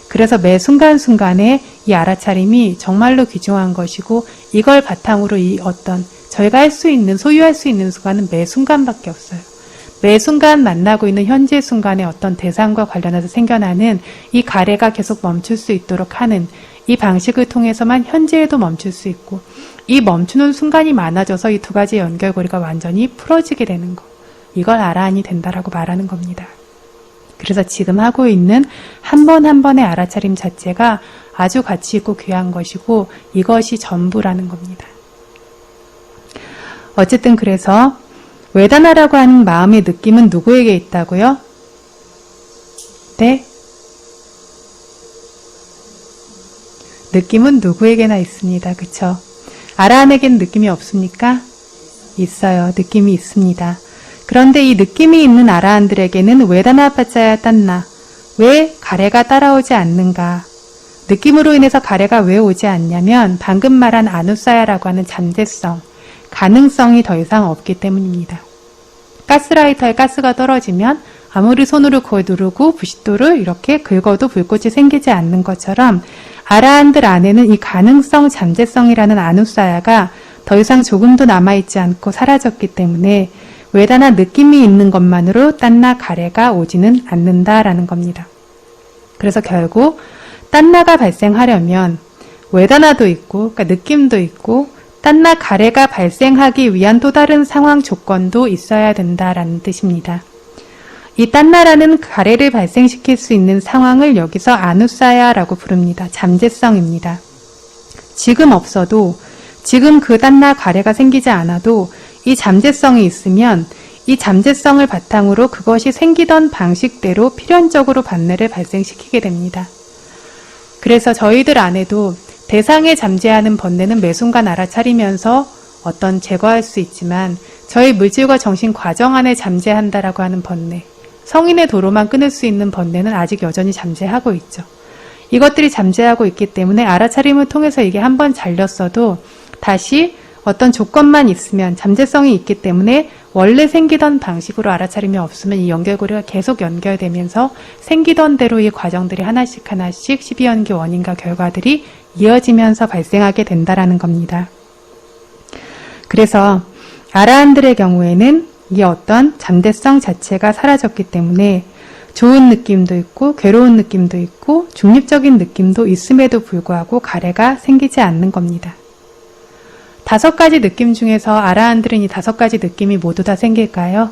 그래서 매 순간순간에 이 알아차림이 정말로 귀중한 것이고 이걸 바탕으로 이 어떤 저희가 할 수 있는, 소유할 수 있는 순간은 매 순간밖에 없어요. 매 순간 만나고 있는 현재 순간의 어떤 대상과 관련해서 생겨나는 이 가래가 계속 멈출 수 있도록 하는 이 방식을 통해서만 현재에도 멈출 수 있고 이 멈추는 순간이 많아져서 이 두 가지 연결고리가 완전히 풀어지게 되는 것. 이걸 아라한이 된다라고 말하는 겁니다. 그래서 지금 하고 있는 한 번 한 번의 알아차림 자체가 아주 가치 있고 귀한 것이고 이것이 전부라는 겁니다. 어쨌든 그래서 외다나라고 하는 마음의 느낌은 누구에게 있다고요? 네? 느낌은 누구에게나 있습니다. 그쵸? 아라한에겐 느낌이 없습니까? 있어요. 느낌이 있습니다. 그런데 이 느낌이 있는 아라한들에게는 외다나 빠짜야 딴나 왜 가래가 따라오지 않는가? 느낌으로 인해서 가래가 왜 오지 않냐면 방금 말한 아누사야라고 하는 잠재성, 가능성이 더 이상 없기 때문입니다. 가스라이터에 가스가 떨어지면 아무리 손으로 그걸 누르고 부싯돌을 이렇게 긁어도 불꽃이 생기지 않는 것처럼 아라한들 안에는 이 가능성 잠재성이라는 아누사야가 더 이상 조금도 남아있지 않고 사라졌기 때문에 외다나 느낌이 있는 것만으로 딴나 가래가 오지는 않는다라는 겁니다. 그래서 결국 딴나가 발생하려면 외다나도 있고, 그러니까 느낌도 있고, 딴나 가래가 발생하기 위한 또 다른 상황 조건도 있어야 된다라는 뜻입니다. 이 딴나라는 가래를 발생시킬 수 있는 상황을 여기서 아누사야라고 부릅니다. 잠재성입니다. 지금 없어도, 지금 그 딴나 가래가 생기지 않아도 이 잠재성이 있으면 이 잠재성을 바탕으로 그것이 생기던 방식대로 필연적으로 반뇌를 발생시키게 됩니다. 그래서 저희들 안에도 대상에 잠재하는 번뇌는 매 순간 알아차리면서 어떤 제거할 수 있지만 저희 물질과 정신 과정 안에 잠재한다라고 하는 번뇌, 성인의 도로만 끊을 수 있는 번뇌는 아직 여전히 잠재하고 있죠. 이것들이 잠재하고 있기 때문에 알아차림을 통해서 이게 한번 잘렸어도 다시 어떤 조건만 있으면 잠재성이 있기 때문에 원래 생기던 방식으로 알아차림이 없으면 이 연결고리가 계속 연결되면서 생기던 대로 이 과정들이 하나씩 12연기 원인과 결과들이 이어지면서 발생하게 된다라는 겁니다. 그래서 아라한들의 경우에는 이 어떤 잠재성 자체가 사라졌기 때문에 좋은 느낌도 있고 괴로운 느낌도 있고 중립적인 느낌도 있음에도 불구하고 가래가 생기지 않는 겁니다. 5가지 느낌 중에서 아라한들은 이 5가지 느낌이 모두 다 생길까요?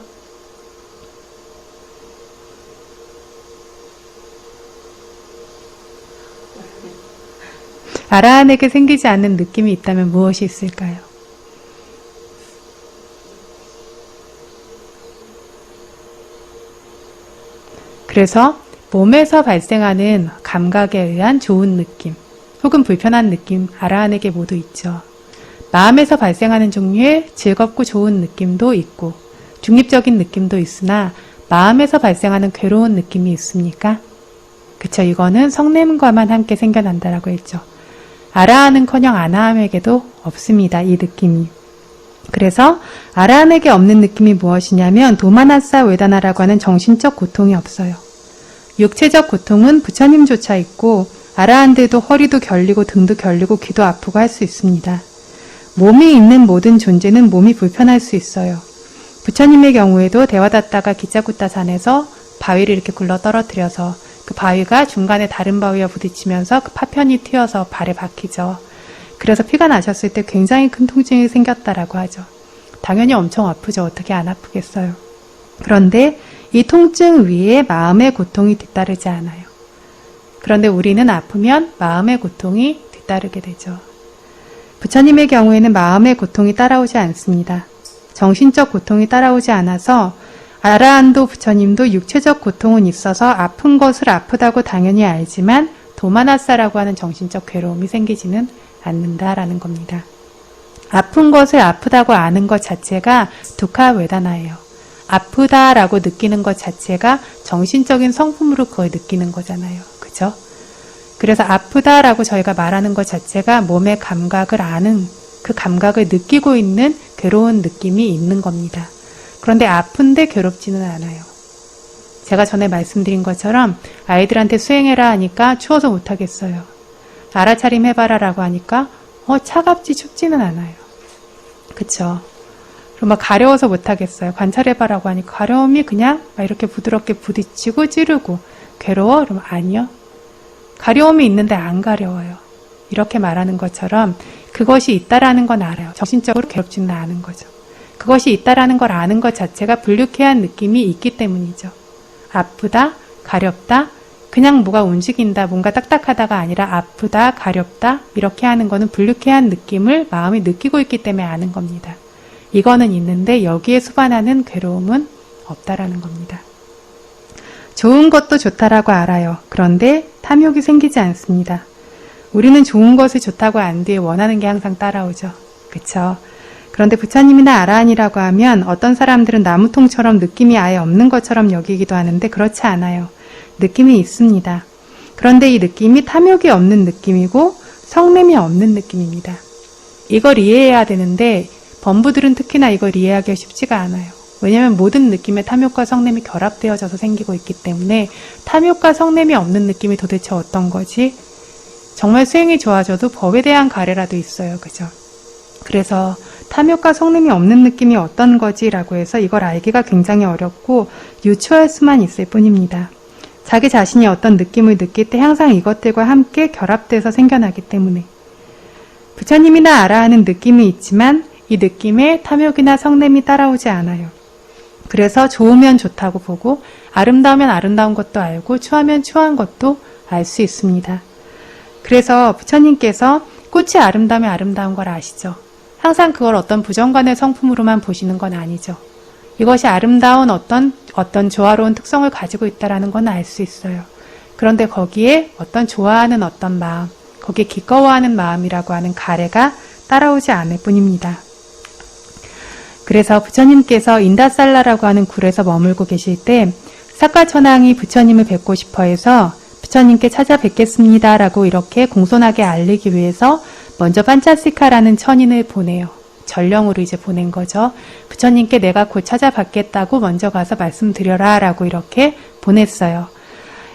아라한에게 생기지 않는 느낌이 있다면 무엇이 있을까요? 그래서 몸에서 발생하는 감각에 의한 좋은 느낌 혹은 불편한 느낌 아라한에게 모두 있죠. 마음에서 발생하는 종류의 즐겁고 좋은 느낌도 있고 중립적인 느낌도 있으나 마음에서 발생하는 괴로운 느낌이 있습니까? 그쵸, 이거는 성냄과만 함께 생겨난다라고 했죠. 아라한은커녕 아나함에게도 없습니다. 이 느낌이. 그래서 아라한에게 없는 느낌이 무엇이냐면 도마나사 외다나라고 하는 정신적 고통이 없어요. 육체적 고통은 부처님조차 있고 아라한들도 허리도 결리고 등도 결리고 귀도 아프고 할 수 있습니다. 몸이 있는 모든 존재는 몸이 불편할 수 있어요. 부처님의 경우에도 데와다tta가 기짜구타 산에서 바위를 이렇게 굴러 떨어뜨려서 그 바위가 중간에 다른 바위와 부딪히면서 그 파편이 튀어서 발에 박히죠. 그래서 피가 나셨을 때 굉장히 큰 통증이 생겼다라고 하죠. 당연히 엄청 아프죠. 어떻게 안 아프겠어요. 그런데 이 통증 위에 마음의 고통이 뒤따르지 않아요. 그런데 우리는 아프면 마음의 고통이 뒤따르게 되죠. 부처님의 경우에는 마음의 고통이 따라오지 않습니다. 정신적 고통이 따라오지 않아서 아라한도 부처님도 육체적 고통은 있어서 아픈 것을 아프다고 당연히 알지만 도마나사라고 하는 정신적 괴로움이 생기지는 않는다라는 겁니다. 아픈 것을 아프다고 아는 것 자체가 두카 외다나예요. 아프다라고 느끼는 것 자체가 정신적인 성품으로 그걸 느끼는 거잖아요. 그죠? 그래서 아프다라고 저희가 말하는 것 자체가 몸의 감각을 아는 그 감각을 느끼고 있는 괴로운 느낌이 있는 겁니다. 그런데 아픈데 괴롭지는 않아요. 제가 전에 말씀드린 것처럼 아이들한테 수행해라 하니까 추워서 못하겠어요. 알아차림 해봐라 라고 하니까 차갑지 춥지는 않아요. 그쵸? 그럼 막 가려워서 못하겠어요. 관찰해봐라고 하니까 가려움이 그냥 막 이렇게 부드럽게 부딪히고 찌르고 괴로워? 그러면 아니요. 가려움이 있는데 안 가려워요. 이렇게 말하는 것처럼 그것이 있다라는 건 알아요. 정신적으로 괴롭지는 않은 거죠. 그것이 있다라는 걸 아는 것 자체가 불쾌한 느낌이 있기 때문이죠. 아프다, 가렵다, 그냥 뭐가 움직인다, 뭔가 딱딱하다가 아니라 아프다, 가렵다 이렇게 하는 거는 불쾌한 느낌을 마음이 느끼고 있기 때문에 아는 겁니다. 이거는 있는데 여기에 수반하는 괴로움은 없다라는 겁니다. 좋은 것도 좋다라고 알아요. 그런데 탐욕이 생기지 않습니다. 우리는 좋은 것을 좋다고 안 뒤에 원하는 게 항상 따라오죠. 그쵸? 그런데 부처님이나 아라한이라고 하면 어떤 사람들은 나무통처럼 느낌이 아예 없는 것처럼 여기기도 하는데 그렇지 않아요. 느낌이 있습니다. 그런데 이 느낌이 탐욕이 없는 느낌이고 성냄이 없는 느낌입니다. 이걸 이해해야 되는데 범부들은 특히나 이걸 이해하기가 쉽지가 않아요. 왜냐하면 모든 느낌에 탐욕과 성냄이 결합되어져서 생기고 있기 때문에 탐욕과 성냄이 없는 느낌이 도대체 어떤 거지? 정말 수행이 좋아져도 법에 대한 가래라도 있어요. 그죠? 그래서 탐욕과 성냄이 없는 느낌이 어떤 거지라고 해서 이걸 알기가 굉장히 어렵고 유추할 수만 있을 뿐입니다. 자기 자신이 어떤 느낌을 느낄 때 항상 이것들과 함께 결합돼서 생겨나기 때문에 부처님이나 아라하는 느낌이 있지만 이 느낌에 탐욕이나 성냄이 따라오지 않아요. 그래서 좋으면 좋다고 보고 아름다우면 아름다운 것도 알고 추하면 추한 것도 알 수 있습니다. 그래서 부처님께서 꽃이 아름다우면 아름다운 걸 아시죠? 항상 그걸 어떤 부정관의 성품으로만 보시는 건 아니죠. 이것이 아름다운 어떤 조화로운 특성을 가지고 있다는 건 알 수 있어요. 그런데 거기에 어떤 좋아하는 어떤 마음, 거기에 기꺼워하는 마음이라고 하는 가래가 따라오지 않을 뿐입니다. 그래서 부처님께서 인다살라라고 하는 굴에서 머물고 계실 때 사카천왕이 부처님을 뵙고 싶어 해서 부처님께 찾아뵙겠습니다 라고 이렇게 공손하게 알리기 위해서 먼저 판차시카라는 천인을 보내요. 전령으로 이제 보낸 거죠. 부처님께 내가 곧 찾아뵙겠다고 먼저 가서 말씀드려라 라고 이렇게 보냈어요.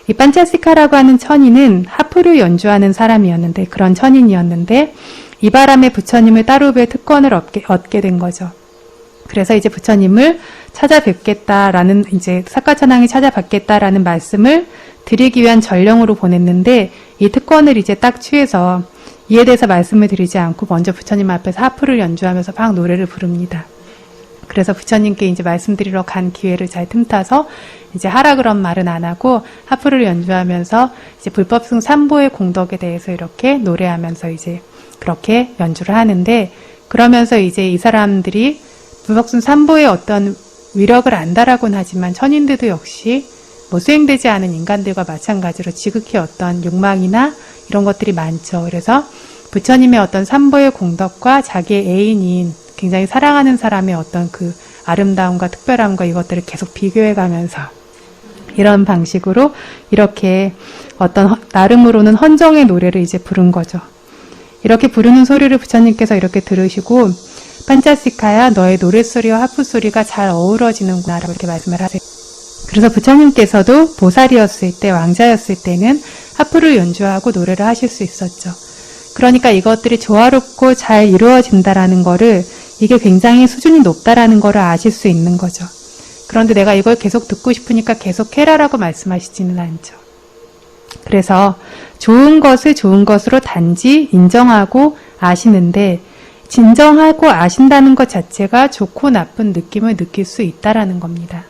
이 판차시카라고 하는 천인은 하프를 연주하는 사람이었는데, 그런 천인이었는데 이 바람에 부처님을 따로 뵐 특권을 얻게 된 거죠. 그래서 이제 부처님을 찾아뵙겠다라는, 이제 사카천왕이 찾아뵙겠다라는 말씀을 드리기 위한 전령으로 보냈는데 이 특권을 이제 딱 취해서 이에 대해서 말씀을 드리지 않고 먼저 부처님 앞에서 하프를 연주하면서 막 노래를 부릅니다. 그래서 부처님께 이제 말씀드리러 간 기회를 잘 틈타서 이제 하라 그런 말은 안 하고 하프를 연주하면서 이제 불법승 3보의 공덕에 대해서 이렇게 노래하면서 이제 그렇게 연주를 하는데, 그러면서 이제 이 사람들이 불법승 3보의 어떤 위력을 안다라고는 하지만 천인들도 역시 뭐 수행되지 않은 인간들과 마찬가지로 지극히 어떤 욕망이나 이런 것들이 많죠. 그래서 부처님의 어떤 삼보의 공덕과 자기의 애인인 굉장히 사랑하는 사람의 어떤 그 아름다움과 특별함과 이것들을 계속 비교해가면서 이런 방식으로 이렇게 어떤 나름으로는 헌정의 노래를 이제 부른 거죠. 이렇게 부르는 소리를 부처님께서 이렇게 들으시고 판차시카야, 너의 노랫소리와 하프소리가 잘 어우러지는구나 라고 이렇게 말씀을 하세요. 그래서 부처님께서도 보살이었을 때, 왕자였을 때는 하프를 연주하고 노래를 하실 수 있었죠. 그러니까 이것들이 조화롭고 잘 이루어진다라는 거를, 이게 굉장히 수준이 높다라는 거를 아실 수 있는 거죠. 그런데 내가 이걸 계속 듣고 싶으니까 계속 해라라고 말씀하시지는 않죠. 그래서 좋은 것을 좋은 것으로 단지 인정하고 아시는데, 진정하고 아신다는 것 자체가 좋고 나쁜 느낌을 느낄 수 있다라는 겁니다.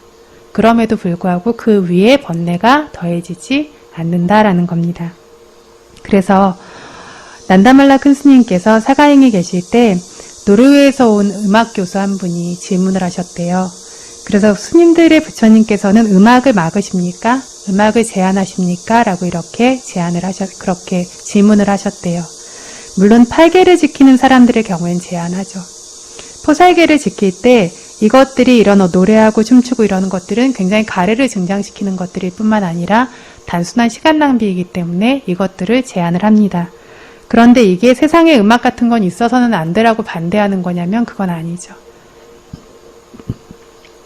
그럼에도 불구하고 그 위에 번뇌가 더해지지 않는다라는 겁니다. 그래서 난다말라 큰 스님께서 사가행에 계실 때 노르웨이에서 온 음악 교수 한 분이 질문을 하셨대요. 그래서 스님들의 부처님께서는 음악을 막으십니까? 음악을 제한하십니까? 라고 이렇게 그렇게 질문을 하셨대요. 물론 팔계를 지키는 사람들의 경우엔 제한하죠. 포살계를 지킬 때 이것들이 이런 노래하고 춤추고 이러는 것들은 굉장히 가래를 증장시키는 것들일 뿐만 아니라 단순한 시간 낭비이기 때문에 이것들을 제한을 합니다. 그런데 이게 세상에 음악 같은 건 있어서는 안 되라고 반대하는 거냐면 그건 아니죠.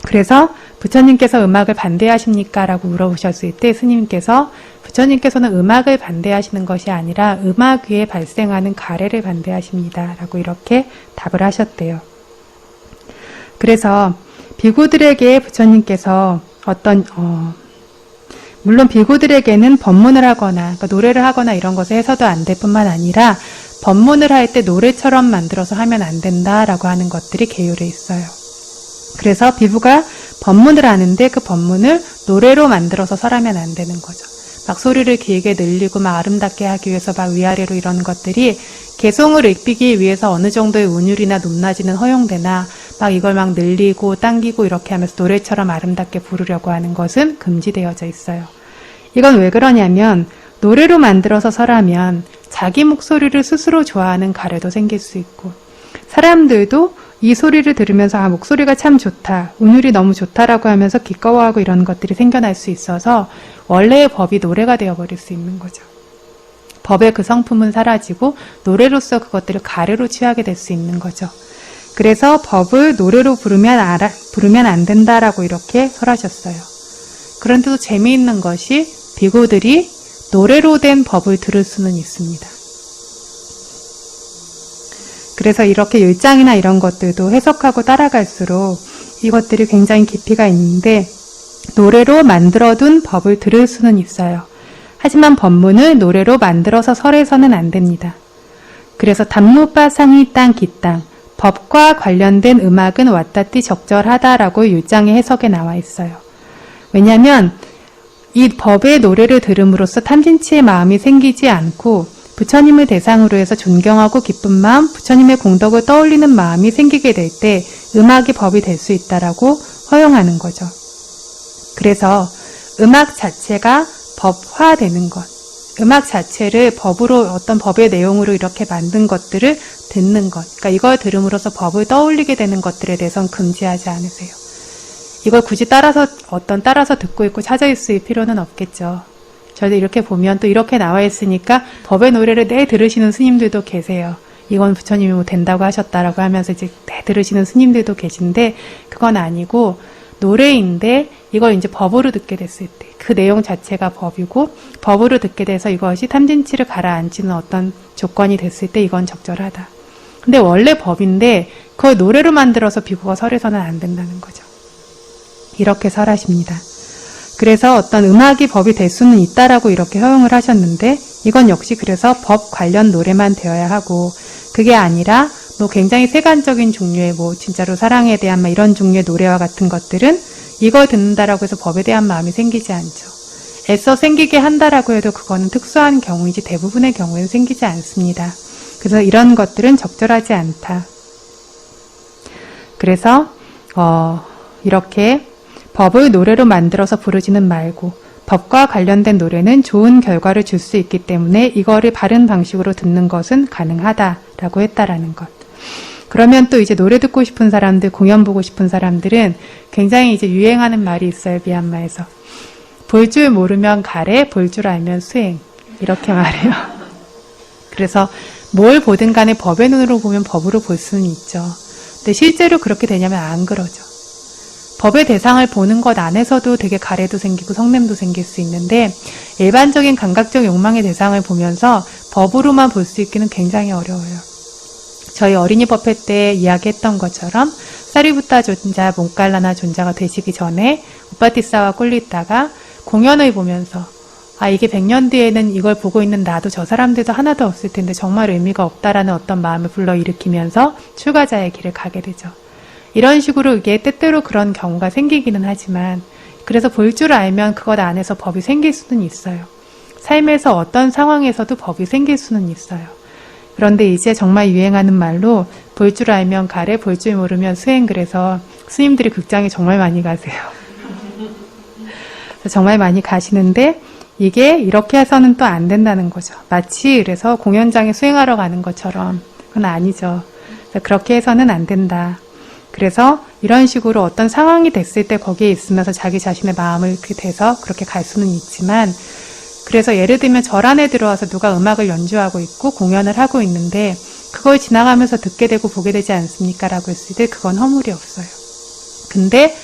그래서 부처님께서 음악을 반대하십니까? 라고 물어보셨을 때 스님께서 부처님께서는 음악을 반대하시는 것이 아니라 음악 위에 발생하는 가래를 반대하십니다. 라고 이렇게 답을 하셨대요. 그래서 비구들에게 부처님께서 물론 비구들에게는 법문을 하거나 그러니까 노래를 하거나 이런 것을 해서도 안 될 뿐만 아니라 법문을 할 때 노래처럼 만들어서 하면 안 된다라고 하는 것들이 계율에 있어요. 그래서 비구가 법문을 하는데 그 법문을 노래로 만들어서 설하면 안 되는 거죠. 막 소리를 길게 늘리고 막 아름답게 하기 위해서 막 위아래로 이런 것들이 개성을 입히기 위해서 어느 정도의 운율이나 높낮이는 허용되나 막 이걸 막 늘리고 당기고 이렇게 하면서 노래처럼 아름답게 부르려고 하는 것은 금지되어져 있어요. 이건 왜 그러냐면 노래로 만들어서 설하면 자기 목소리를 스스로 좋아하는 가래도 생길 수 있고 사람들도 이 소리를 들으면서 아 목소리가 참 좋다, 운율이 너무 좋다라고 하면서 기꺼워하고 이런 것들이 생겨날 수 있어서 원래의 법이 노래가 되어버릴 수 있는 거죠. 법의 그 성품은 사라지고 노래로서 그것들을 가래로 취하게 될 수 있는 거죠. 그래서 법을 노래로 부르면 안 된다라고 이렇게 설하셨어요. 그런데 또 재미있는 것이 비구들이 노래로 된 법을 들을 수는 있습니다. 그래서 이렇게 율장이나 이런 것들도 해석하고 따라갈수록 이것들이 굉장히 깊이가 있는데 노래로 만들어둔 법을 들을 수는 있어요. 하지만 법문을 노래로 만들어서 설해서는 안 됩니다. 그래서 단무파 상이 땅 기땅 법과 관련된 음악은 왔다띠 적절하다라고 율장의 해석에 나와 있어요. 왜냐하면 이 법의 노래를 들음으로써 탐진치의 마음이 생기지 않고 부처님을 대상으로 해서 존경하고 기쁜 마음, 부처님의 공덕을 떠올리는 마음이 생기게 될 때 음악이 법이 될 수 있다라고 허용하는 거죠. 그래서 음악 자체가 법화되는 것, 음악 자체를 법으로 어떤 법의 내용으로 이렇게 만든 것들을 듣는 것, 그러니까 이걸 들음으로써 법을 떠올리게 되는 것들에 대해서는 금지하지 않으세요. 이걸 굳이 따라서 듣고 있고 찾아 있을 필요는 없겠죠. 저도 이렇게 보면 또 이렇게 나와 있으니까 법의 노래를 들으시는 스님들도 계세요. 이건 부처님이 뭐 된다고 하셨다라고 하면서 이제 들으시는 스님들도 계신데 그건 아니고 노래인데 이걸 이제 법으로 듣게 됐을 때 그 내용 자체가 법이고 법으로 듣게 돼서 이것이 탐진치를 가라앉히는 어떤 조건이 됐을 때 이건 적절하다. 근데 원래 법인데 그걸 노래로 만들어서 비구가 설해서는 안 된다는 거죠. 이렇게 설하십니다. 그래서 어떤 음악이 법이 될 수는 있다라고 이렇게 허용을 하셨는데 이건 역시 그래서 법 관련 노래만 되어야 하고 그게 아니라 뭐 굉장히 세간적인 종류의 뭐 진짜로 사랑에 대한 막 이런 종류의 노래와 같은 것들은 이걸 듣는다라고 해서 법에 대한 마음이 생기지 않죠. 애써 생기게 한다라고 해도 그거는 특수한 경우이지 대부분의 경우에는 생기지 않습니다. 그래서 이런 것들은 적절하지 않다. 그래서 이렇게 법을 노래로 만들어서 부르지는 말고 법과 관련된 노래는 좋은 결과를 줄 수 있기 때문에 이거를 바른 방식으로 듣는 것은 가능하다라고 했다라는 것. 그러면 또 이제 노래 듣고 싶은 사람들, 공연 보고 싶은 사람들은 굉장히 이제 유행하는 말이 있어요, 미얀마에서. 볼 줄 모르면 가래, 볼 줄 알면 수행. 이렇게 말해요. 그래서 뭘 보든 간에 법의 눈으로 보면 법으로 볼 수는 있죠. 근데 실제로 그렇게 되냐면 안 그러죠. 법의 대상을 보는 것 안에서도 되게 가래도 생기고 성냄도 생길 수 있는데 일반적인 감각적 욕망의 대상을 보면서 법으로만 볼 수 있기는 굉장히 어려워요. 저희 어린이 법회 때 이야기했던 것처럼 사리부타 존자, 몽갈라나 존자가 되시기 전에 우파티사와 꿀리다가 공연을 보면서 이게 100년 뒤에는 이걸 보고 있는 나도 저 사람들도 하나도 없을 텐데 정말 의미가 없다라는 어떤 마음을 불러일으키면서 출가자의 길을 가게 되죠. 이런 식으로 이게 때때로 그런 경우가 생기기는 하지만 그래서 볼 줄 알면 그것 안에서 법이 생길 수는 있어요. 삶에서 어떤 상황에서도 법이 생길 수는 있어요. 그런데 이제 정말 유행하는 말로 볼 줄 알면 가래, 볼 줄 모르면 수행. 그래서 스님들이 극장에 정말 많이 가세요. 정말 많이 가시는데 이게 이렇게 해서는 또 안 된다는 거죠. 마치 그래서 공연장에 수행하러 가는 것처럼 그건 아니죠. 그렇게 해서는 안 된다. 그래서 이런 식으로 어떤 상황이 됐을 때 거기에 있으면서 자기 자신의 마음을 이렇게 돼서 그렇게 갈 수는 있지만 그래서 예를 들면 절 안에 들어와서 누가 음악을 연주하고 있고 공연을 하고 있는데 그걸 지나가면서 듣게 되고 보게 되지 않습니까? 라고 했을 때 그건 허물이 없어요. 근데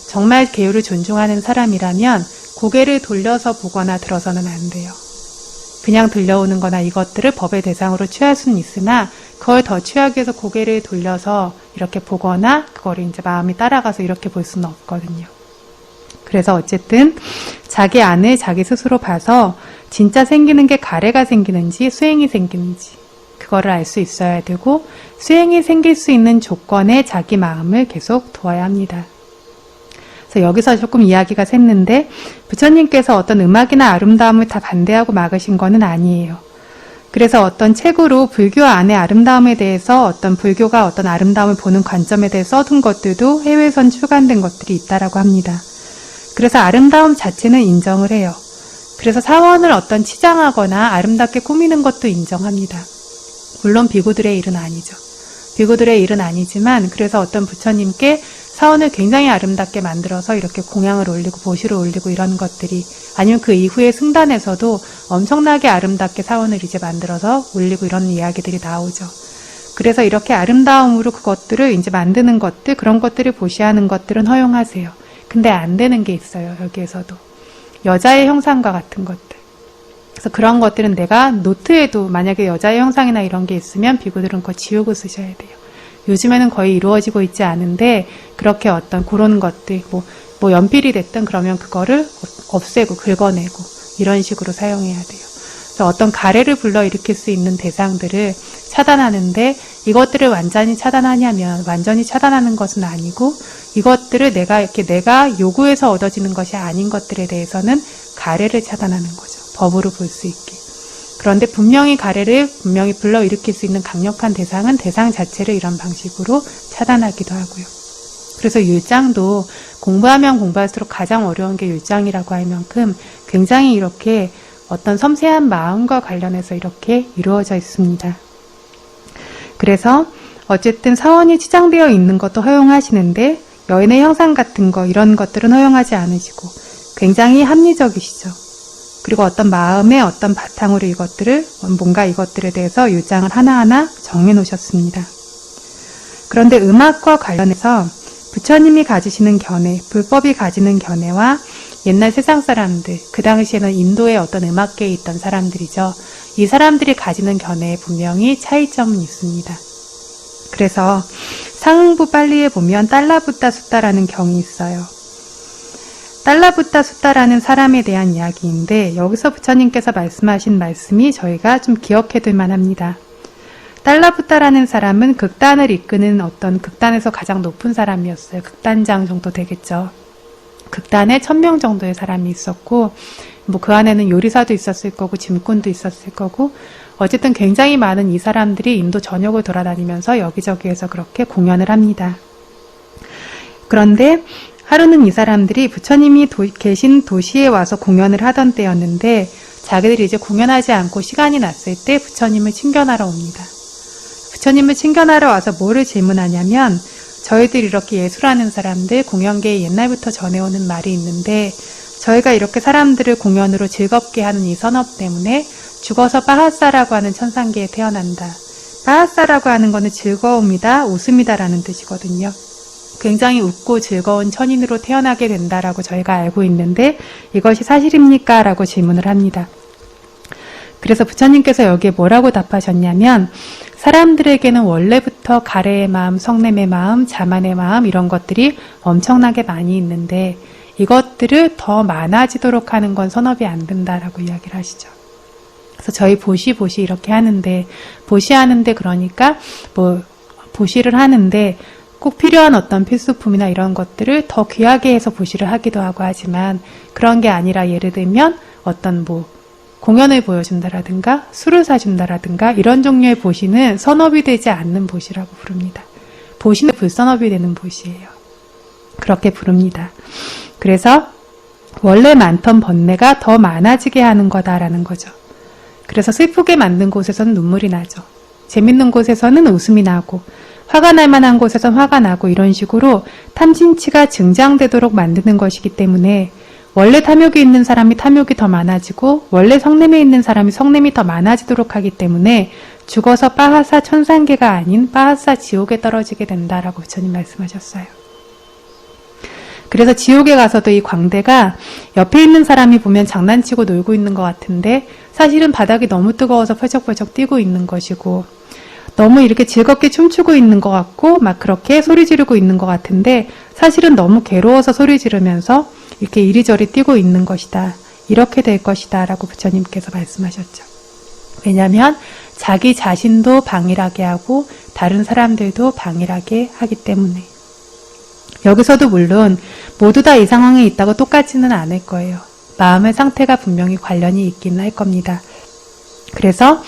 정말 계율을 존중하는 사람이라면 고개를 돌려서 보거나 들어서는 안 돼요. 그냥 들려오는 거나 이것들을 법의 대상으로 취할 수는 있으나 그걸 더 취하기 위해서 고개를 돌려서 이렇게 보거나 그거를 이제 마음이 따라가서 이렇게 볼 수는 없거든요. 그래서 어쨌든 자기 안을 자기 스스로 봐서 진짜 생기는 게 가래가 생기는지 수행이 생기는지 그거를 알 수 있어야 되고 수행이 생길 수 있는 조건에 자기 마음을 계속 두어야 합니다. 그래서 여기서 조금 이야기가 샜는데 부처님께서 어떤 음악이나 아름다움을 다 반대하고 막으신 거는 아니에요. 그래서 어떤 책으로 불교 안의 아름다움에 대해서 어떤 불교가 어떤 아름다움을 보는 관점에 대해 써둔 것들도 해외에선 출간된 것들이 있다라고 합니다. 그래서 아름다움 자체는 인정을 해요. 그래서 사원을 어떤 치장하거나 아름답게 꾸미는 것도 인정합니다. 물론 비구들의 일은 아니죠. 비구들의 일은 아니지만 그래서 어떤 부처님께 사원을 굉장히 아름답게 만들어서 이렇게 공양을 올리고 보시를 올리고 이런 것들이 아니면 그 이후에 승단에서도 엄청나게 아름답게 사원을 이제 만들어서 올리고 이런 이야기들이 나오죠. 그래서 이렇게 아름다움으로 그것들을 이제 만드는 것들, 그런 것들을 보시하는 것들은 허용하세요. 근데 안 되는 게 있어요. 여기에서도. 여자의 형상과 같은 것들. 그래서 그런 것들은 내가 노트에도 만약에 여자의 형상이나 이런 게 있으면 비구들은 그거 지우고 쓰셔야 돼요. 요즘에는 거의 이루어지고 있지 않은데 그렇게 어떤 그런 것들, 뭐 연필이 됐든 그러면 그거를 없애고 긁어내고 이런 식으로 사용해야 돼요. 그래서 어떤 가래를 불러일으킬 수 있는 대상들을 차단하는데 이것들을 완전히 차단하냐면 완전히 차단하는 것은 아니고 이것들을 내가 요구해서 얻어지는 것이 아닌 것들에 대해서는 가래를 차단하는 거죠. 법으로 볼 수 있게. 그런데 분명히 가래를 분명히 불러일으킬 수 있는 강력한 대상은 대상 자체를 이런 방식으로 차단하기도 하고요. 그래서 율장도 공부하면 공부할수록 가장 어려운 게 율장이라고 할 만큼 굉장히 이렇게 어떤 섬세한 마음과 관련해서 이렇게 이루어져 있습니다. 그래서 어쨌든 사원이 치장되어 있는 것도 허용하시는데 여인의 형상 같은 거 이런 것들은 허용하지 않으시고 굉장히 합리적이시죠. 그리고 어떤 마음의 어떤 바탕으로 뭔가 이것들에 대해서 율장을 하나하나 정해 놓으셨습니다. 그런데 음악과 관련해서 부처님이 가지시는 견해, 불법이 가지는 견해와 옛날 세상 사람들, 그 당시에는 인도의 어떤 음악계에 있던 사람들이죠. 이 사람들이 가지는 견해에 분명히 차이점은 있습니다. 그래서 상응부 빨리에 보면 달라부따 숫다라는 경이 있어요. 달라부따 숫다라는 사람에 대한 이야기인데 여기서 부처님께서 말씀하신 말씀이 저희가 좀 기억해둘 만합니다. 달라부따라는 사람은 극단을 이끄는 어떤 극단에서 가장 높은 사람이었어요. 극단장 정도 되겠죠. 극단에 1000명 정도의 사람이 있었고 그 안에는 요리사도 있었을 거고 짐꾼도 있었을 거고 어쨌든 굉장히 많은 이 사람들이 인도 전역을 돌아다니면서 여기저기에서 그렇게 공연을 합니다. 그런데 하루는 이 사람들이 부처님이 계신 도시에 와서 공연을 하던 때였는데 자기들이 이제 공연하지 않고 시간이 났을 때 부처님을 친견하러 옵니다. 부처님을 친견하러 와서 뭐를 질문하냐면 저희들 이렇게 예술하는 사람들 공연계에 옛날부터 전해오는 말이 있는데 저희가 이렇게 사람들을 공연으로 즐겁게 하는 이 선업 때문에 죽어서 빠하사라고 하는 천상계에 태어난다. 빠하사라고 하는 거는 즐거움이다, 웃음이다라는 뜻이거든요. 굉장히 웃고 즐거운 천인으로 태어나게 된다라고 저희가 알고 있는데 이것이 사실입니까? 라고 질문을 합니다. 그래서 부처님께서 여기에 뭐라고 답하셨냐면 사람들에게는 원래부터 가래의 마음, 성냄의 마음, 자만의 마음 이런 것들이 엄청나게 많이 있는데 이것들을 더 많아지도록 하는 건 선업이 안 된다라고 이야기를 하시죠. 그래서 저희 보시 이렇게 하는데 보시하는데 그러니까 보시를 하는데 꼭 필요한 어떤 필수품이나 이런 것들을 더 귀하게 해서 보시를 하기도 하고 하지만 그런 게 아니라 예를 들면 어떤 공연을 보여준다라든가 술을 사준다라든가 이런 종류의 보시는 선업이 되지 않는 보시라고 부릅니다. 보시는 불선업이 되는 보시예요. 그렇게 부릅니다. 그래서 원래 많던 번뇌가 더 많아지게 하는 거다라는 거죠. 그래서 슬프게 만든 곳에서는 눈물이 나죠. 재밌는 곳에서는 웃음이 나고 화가 날 만한 곳에선 화가 나고 이런 식으로 탐진치가 증장되도록 만드는 것이기 때문에 원래 탐욕이 있는 사람이 탐욕이 더 많아지고 원래 성냄에 있는 사람이 성냄이 더 많아지도록 하기 때문에 죽어서 빠하사 천상계가 아닌 빠하사 지옥에 떨어지게 된다라고 부처님 말씀하셨어요. 그래서 지옥에 가서도 이 광대가 옆에 있는 사람이 보면 장난치고 놀고 있는 것 같은데 사실은 바닥이 너무 뜨거워서 펄쩍펄쩍 뛰고 있는 것이고 너무 이렇게 즐겁게 춤추고 있는 것 같고 막 그렇게 소리 지르고 있는 것 같은데 사실은 너무 괴로워서 소리 지르면서 이렇게 이리저리 뛰고 있는 것이다. 이렇게 될 것이다 라고 부처님께서 말씀하셨죠. 왜냐하면 자기 자신도 방일하게 하고 다른 사람들도 방일하게 하기 때문에 여기서도 물론 모두 다 이 상황에 있다고 똑같지는 않을 거예요. 마음의 상태가 분명히 관련이 있기는 할 겁니다. 그래서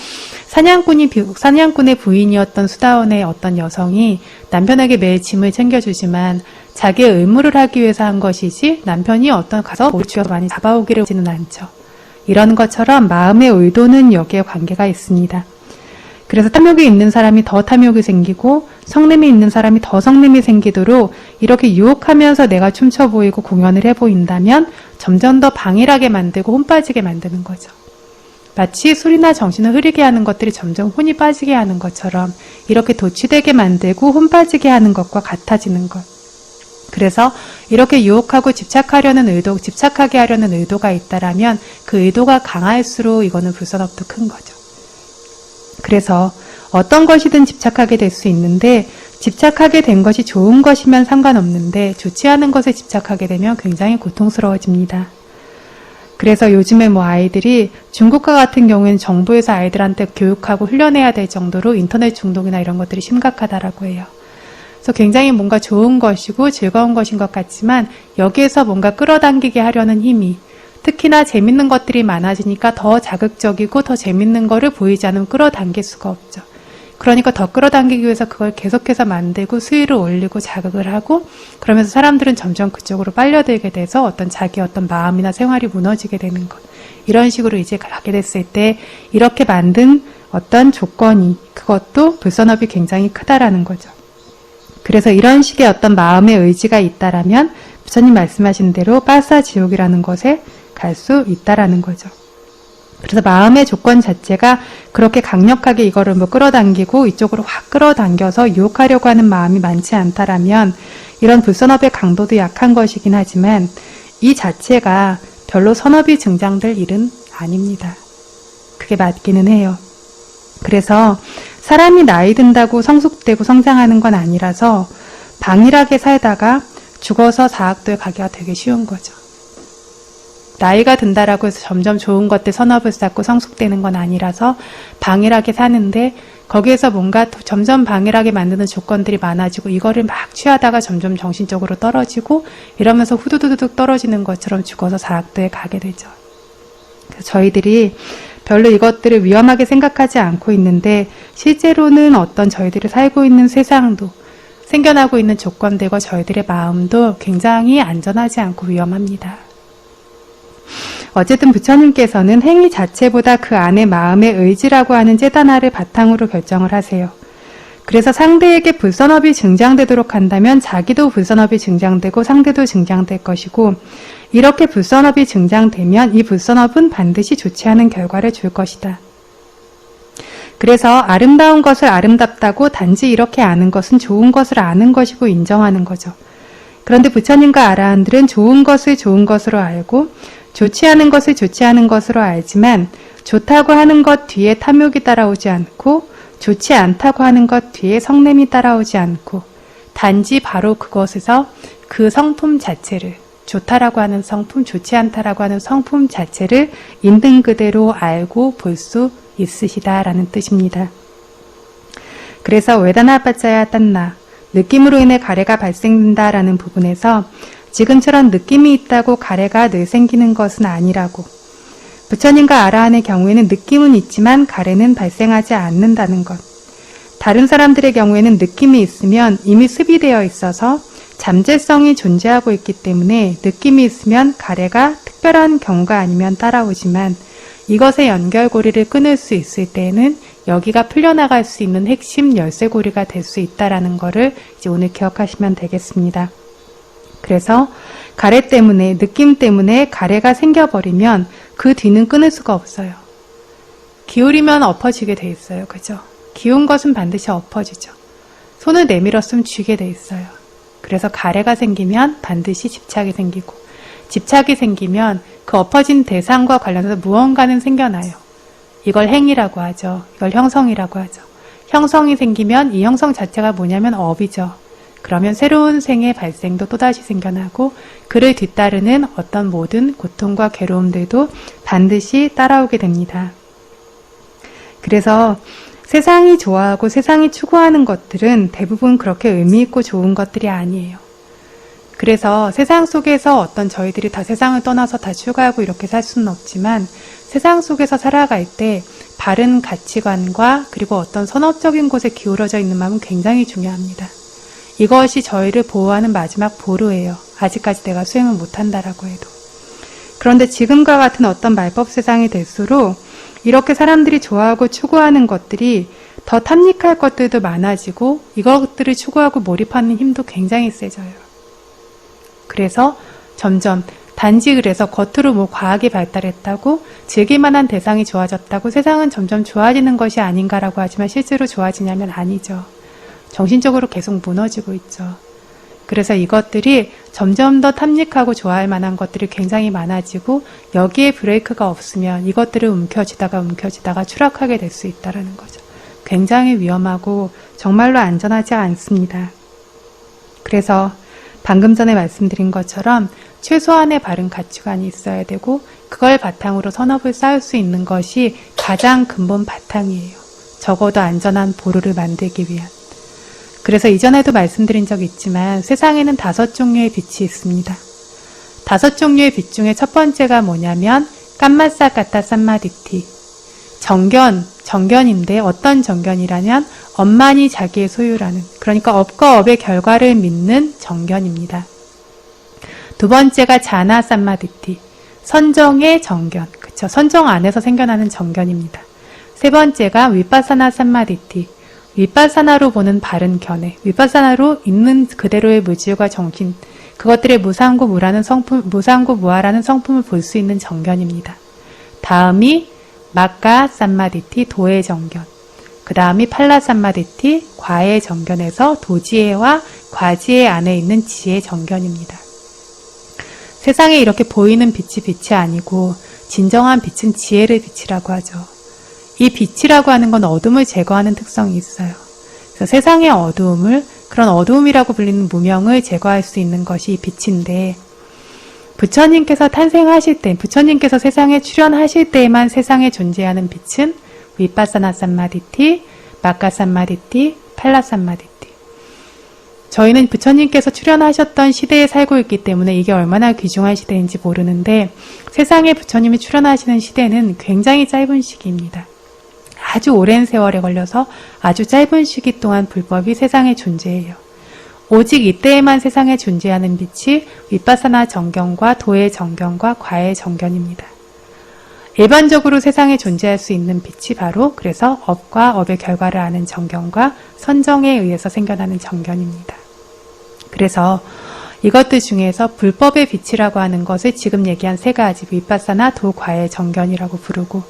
사냥꾼의 부인이었던 수다원의 어떤 여성이 남편에게 매일 짐을 챙겨주지만 자기의 의무를 하기 위해서 한 것이지 남편이 가서 머리 쥐어서 많이 잡아오기를 하지는 않죠. 이런 것처럼 마음의 의도는 여기에 관계가 있습니다. 그래서 탐욕이 있는 사람이 더 탐욕이 생기고 성냄이 있는 사람이 더 성냄이 생기도록 이렇게 유혹하면서 내가 춤춰 보이고 공연을 해 보인다면 점점 더 방일하게 만들고 혼 빠지게 만드는 거죠. 마치 술이나 정신을 흐리게 하는 것들이 점점 혼이 빠지게 하는 것처럼 이렇게 도취되게 만들고 혼 빠지게 하는 것과 같아지는 것. 그래서 이렇게 유혹하고 집착하게 하려는 의도가 있다라면 그 의도가 강할수록 이거는 불선업도 큰 거죠. 그래서 어떤 것이든 집착하게 될 수 있는데 집착하게 된 것이 좋은 것이면 상관없는데 좋지 않은 것에 집착하게 되면 굉장히 고통스러워집니다. 그래서 요즘에 아이들이 중국과 같은 경우에는 정부에서 아이들한테 교육하고 훈련해야 될 정도로 인터넷 중독이나 이런 것들이 심각하다라고 해요. 그래서 굉장히 뭔가 좋은 것이고 즐거운 것인 것 같지만 여기에서 뭔가 끌어당기게 하려는 힘이 특히나 재밌는 것들이 많아지니까 더 자극적이고 더 재밌는 거를 보이지 않으면 끌어당길 수가 없죠. 그러니까 더 끌어당기기 위해서 그걸 계속해서 만들고 수위를 올리고 자극을 하고 그러면서 사람들은 점점 그쪽으로 빨려들게 돼서 자기 마음이나 생활이 무너지게 되는 것. 이런 식으로 이제 가게 됐을 때 이렇게 만든 어떤 조건이 그것도 불선업이 굉장히 크다라는 거죠. 그래서 이런 식의 어떤 마음의 의지가 있다라면 부처님 말씀하신 대로 빠사 지옥이라는 것에 갈 수 있다라는 거죠. 그래서 마음의 조건 자체가 그렇게 강력하게 이거를 끌어당기고 이쪽으로 확 끌어당겨서 유혹하려고 하는 마음이 많지 않다라면 이런 불선업의 강도도 약한 것이긴 하지만 이 자체가 별로 선업이 증장될 일은 아닙니다. 그게 맞기는 해요. 그래서 사람이 나이 든다고 성숙되고 성장하는 건 아니라서 방일하게 살다가 죽어서 사학도에 가기가 되게 쉬운 거죠. 나이가 든다라고 해서 점점 좋은 것들 선업을 쌓고 성숙되는 건 아니라서 방일하게 사는데 거기에서 뭔가 점점 방일하게 만드는 조건들이 많아지고 이거를 막 취하다가 점점 정신적으로 떨어지고 이러면서 후두두둑 떨어지는 것처럼 죽어서 사학도에 가게 되죠. 그래서 저희들이 별로 이것들을 위험하게 생각하지 않고 있는데 실제로는 어떤 저희들이 살고 있는 세상도 생겨나고 있는 조건들과 저희들의 마음도 굉장히 안전하지 않고 위험합니다. 어쨌든 부처님께서는 행위 자체보다 그 안에 마음의 의지라고 하는 ចេត나를 바탕으로 결정을 하세요. 그래서 상대에게 불선업이 증장되도록 한다면 자기도 불선업이 증장되고 상대도 증장될 것이고 이렇게 불선업이 증장되면 이 불선업은 반드시 좋지 않은 결과를 줄 것이다. 그래서 아름다운 것을 아름답다고 단지 이렇게 아는 것은 좋은 것을 아는 것이고 인정하는 거죠. 그런데 부처님과 아라한들은 좋은 것을 좋은 것으로 알고 좋지 않은 것을 좋지 않은 것으로 알지만 좋다고 하는 것 뒤에 탐욕이 따라오지 않고 좋지 않다고 하는 것 뒤에 성냄이 따라오지 않고 단지 바로 그것에서 그 성품 자체를 좋다라고 하는 성품, 좋지 않다라고 하는 성품 자체를 있는 그대로 알고 볼 수 있으시다라는 뜻입니다. 그래서 웨다나빠짜야 딴나 느낌으로 인해 가래가 발생된다라는 부분에서 지금처럼 느낌이 있다고 가래가 늘 생기는 것은 아니라고 부처님과 아라한의 경우에는 느낌은 있지만 가래는 발생하지 않는다는 것. 다른 사람들의 경우에는 느낌이 있으면 이미 습이되어 있어서 잠재성이 존재하고 있기 때문에 느낌이 있으면 가래가 특별한 경우가 아니면 따라오지만 이것의 연결고리를 끊을 수 있을 때에는 여기가 풀려나갈 수 있는 핵심 열쇠고리가 될 수 있다는 것을 이제 오늘 기억하시면 되겠습니다. 그래서 가래 때문에, 느낌 때문에 가래가 생겨버리면 그 뒤는 끊을 수가 없어요. 기울이면 엎어지게 돼 있어요. 그죠? 기운 것은 반드시 엎어지죠. 손을 내밀었으면 쥐게 돼 있어요. 그래서 가래가 생기면 반드시 집착이 생기고 집착이 생기면 그 엎어진 대상과 관련해서 무언가는 생겨나요. 이걸 행위라고 하죠. 이걸 형성이라고 하죠. 형성이 생기면 이 형성 자체가 뭐냐면 업이죠. 그러면 새로운 생의 발생도 또다시 생겨나고 그를 뒤따르는 어떤 모든 고통과 괴로움들도 반드시 따라오게 됩니다. 그래서 세상이 좋아하고 세상이 추구하는 것들은 대부분 그렇게 의미있고 좋은 것들이 아니에요. 그래서 세상 속에서 어떤 저희들이 다 세상을 떠나서 다 추구하고 이렇게 살 수는 없지만 세상 속에서 살아갈 때 바른 가치관과 그리고 어떤 선업적인 곳에 기울어져 있는 마음은 굉장히 중요합니다. 이것이 저희를 보호하는 마지막 보루예요. 아직까지 내가 수행을 못한다라고 해도. 그런데 지금과 같은 어떤 말법 세상이 될수록 이렇게 사람들이 좋아하고 추구하는 것들이 더 탐닉할 것들도 많아지고 이것들을 추구하고 몰입하는 힘도 굉장히 세져요. 그래서 점점 단지 그래서 겉으로 뭐 과학이 발달했다고 즐길만한 대상이 좋아졌다고 세상은 점점 좋아지는 것이 아닌가라고 하지만 실제로 좋아지냐면 아니죠. 정신적으로 계속 무너지고 있죠. 그래서 이것들이 점점 더 탐닉하고 좋아할 만한 것들이 굉장히 많아지고 여기에 브레이크가 없으면 이것들을 움켜쥐다가 추락하게 될 수 있다는 거죠. 굉장히 위험하고 정말로 안전하지 않습니다. 그래서 방금 전에 말씀드린 것처럼 최소한의 바른 가치관이 있어야 되고 그걸 바탕으로 선업을 쌓을 수 있는 것이 가장 근본 바탕이에요. 적어도 안전한 보루를 만들기 위한. 그래서 이전에도 말씀드린 적이 있지만 세상에는 5종류의 빛이 있습니다. 5종류의 빛 중에 첫 번째가 뭐냐면 깜마사 까타 삼마디티. 정견인데 어떤 정견이라면 업만이 자기의 소유라는, 그러니까 업과 업의 결과를 믿는 정견입니다. 두 번째가 자나 삼마디티. 선정의 정견. 그쵸? 선정 안에서 생겨나는 정견입니다. 세 번째가 위파사나 삼마디티. 위파사나로 보는 바른 견해. 위파사나로 있는 그대로의 무질과 정신. 그것들의 무상고무라는 성품, 무상고무아라는 성품을 볼 수 있는 정견입니다. 다음이 마까 삼마디티, 도의 정견. 그 다음이 팔라 삼마디티, 과의 정견에서 도지혜와 과지혜 안에 있는 지혜 정견입니다. 세상에 이렇게 보이는 빛이 아니고 진정한 빛은 지혜의 빛이라고 하죠. 이 빛이라고 하는 건 어둠을 제거하는 특성이 있어요. 그래서 세상의 어두움을, 그런 어두움이라고 불리는 무명을 제거할 수 있는 것이 이 빛인데, 부처님께서 탄생하실 때, 부처님께서 세상에 출현하실 때에만 세상에 존재하는 빛은 위파사나 삼마디티, 마카 삼마디티, 팔라 삼마디티. 저희는 부처님께서 출현하셨던 시대에 살고 있기 때문에 이게 얼마나 귀중한 시대인지 모르는데, 세상에 부처님이 출현하시는 시대는 굉장히 짧은 시기입니다. 아주 오랜 세월에 걸려서 아주 짧은 시기 동안 불법이 세상에 존재해요. 오직 이때에만 세상에 존재하는 빛이 위파사나 정견과 도의 정견과 과의 정견입니다. 일반적으로 세상에 존재할 수 있는 빛이 바로 그래서 업과 업의 결과를 아는 정견과 선정에 의해서 생겨나는 정견입니다. 그래서 이것들 중에서 불법의 빛이라고 하는 것을 지금 얘기한 세 가지 위파사나 도 과의 정견이라고 부르고,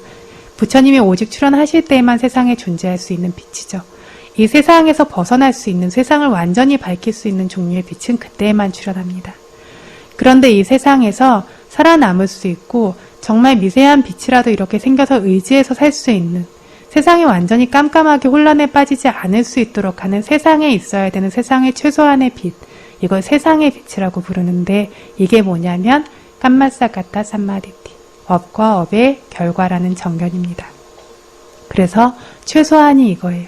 부처님이 오직 출현하실 때에만 세상에 존재할 수 있는 빛이죠. 이 세상에서 벗어날 수 있는, 세상을 완전히 밝힐 수 있는 종류의 빛은 그때에만 출현합니다. 그런데 이 세상에서 살아남을 수 있고 정말 미세한 빛이라도 이렇게 생겨서 의지해서 살 수 있는, 세상이 완전히 깜깜하게 혼란에 빠지지 않을 수 있도록 하는 세상에 있어야 되는 세상의 최소한의 빛, 이걸 세상의 빛이라고 부르는데, 이게 뭐냐면 깜마사가타 삼마디티, 업과 업의 결과라는 정견입니다. 그래서 최소한이 이거예요.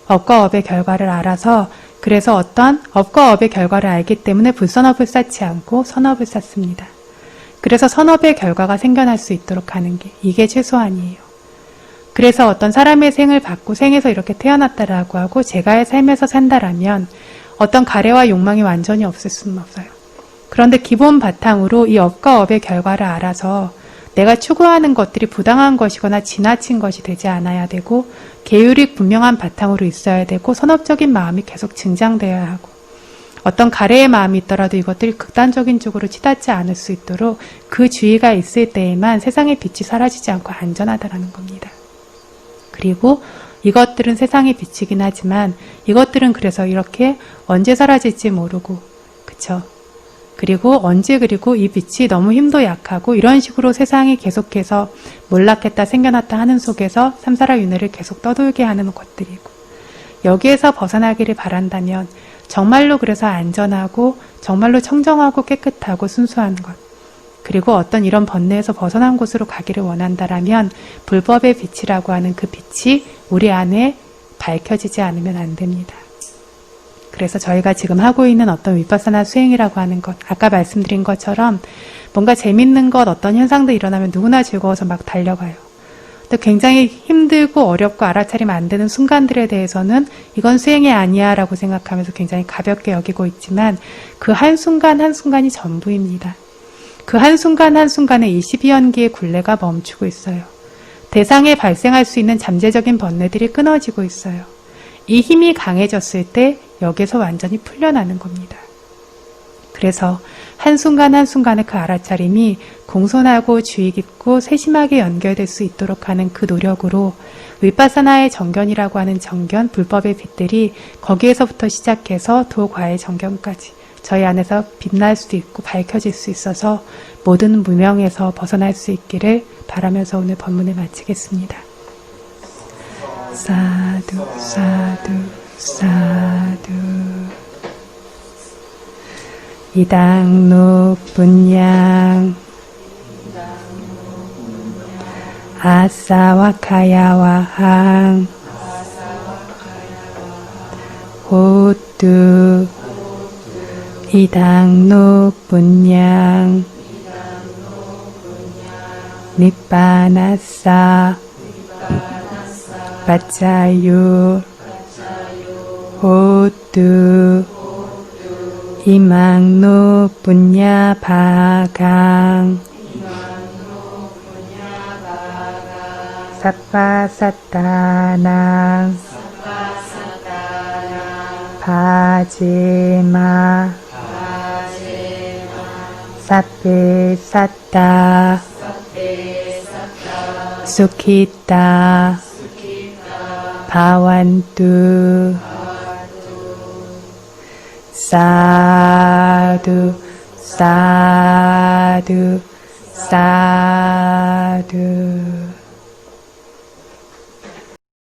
업과 업의 결과를 알아서, 그래서 어떤 업과 업의 결과를 알기 때문에 불선업을 쌓지 않고 선업을 쌓습니다. 그래서 선업의 결과가 생겨날 수 있도록 하는 게, 이게 최소한이에요. 그래서 어떤 사람의 생을 받고 생에서 이렇게 태어났다라고 하고 제가의 삶에서 산다라면 어떤 가래와 욕망이 완전히 없을 수는 없어요. 그런데 기본 바탕으로 이 업과 업의 결과를 알아서 내가 추구하는 것들이 부당한 것이거나 지나친 것이 되지 않아야 되고, 계율이 분명한 바탕으로 있어야 되고, 선업적인 마음이 계속 증장되어야 하고, 어떤 가래의 마음이 있더라도 이것들이 극단적인 쪽으로 치닫지 않을 수 있도록 그 주의가 있을 때에만 세상의 빛이 사라지지 않고 안전하다라는 겁니다. 그리고 이것들은 세상의 빛이긴 하지만 이것들은 그래서 이렇게 언제 사라질지 모르고, 그쵸? 그리고 이 빛이 너무 힘도 약하고 이런 식으로 세상이 계속해서 몰락했다 생겨났다 하는 속에서 삼사라 윤회를 계속 떠돌게 하는 것들이고, 여기에서 벗어나기를 바란다면 정말로 그래서 안전하고 정말로 청정하고 깨끗하고 순수한 것, 그리고 어떤 이런 번뇌에서 벗어난 곳으로 가기를 원한다라면 불법의 빛이라고 하는 그 빛이 우리 안에 밝혀지지 않으면 안 됩니다. 그래서 저희가 지금 하고 있는 어떤 위파사나 수행이라고 하는 것, 아까 말씀드린 것처럼 뭔가 재밌는 것, 어떤 현상도 일어나면 누구나 즐거워서 막 달려가요. 또 굉장히 힘들고 어렵고 알아차리면 안 되는 순간들에 대해서는 이건 수행이 아니야 라고 생각하면서 굉장히 가볍게 여기고 있지만 그 한순간 한순간이 전부입니다. 그 한순간 한순간에 이 12연기의 굴레가 멈추고 있어요. 대상에 발생할 수 있는 잠재적인 번뇌들이 끊어지고 있어요. 이 힘이 강해졌을 때 여기서 완전히 풀려나는 겁니다. 그래서 한순간 한순간의 그 알아차림이 공손하고 주의 깊고 세심하게 연결될 수 있도록 하는 그 노력으로 윗바사나의 정견이라고 하는 정견, 불법의 빛들이 거기에서부터 시작해서 도과의 정견까지 저희 안에서 빛날 수 있고 밝혀질 수 있어서 모든 무명에서 벗어날 수 있기를 바라면서 오늘 법문을 마치겠습니다. 사두 사두 사두. 이당 높은 양 아사와 카야와항 호뚜. 이당 높은 양 니빠나사 빠짜유 호뚜. 이망 높은 야 바강 사빠사따낭 바제마 사페사따 수키따 바완뚜. 사두 사두 사두.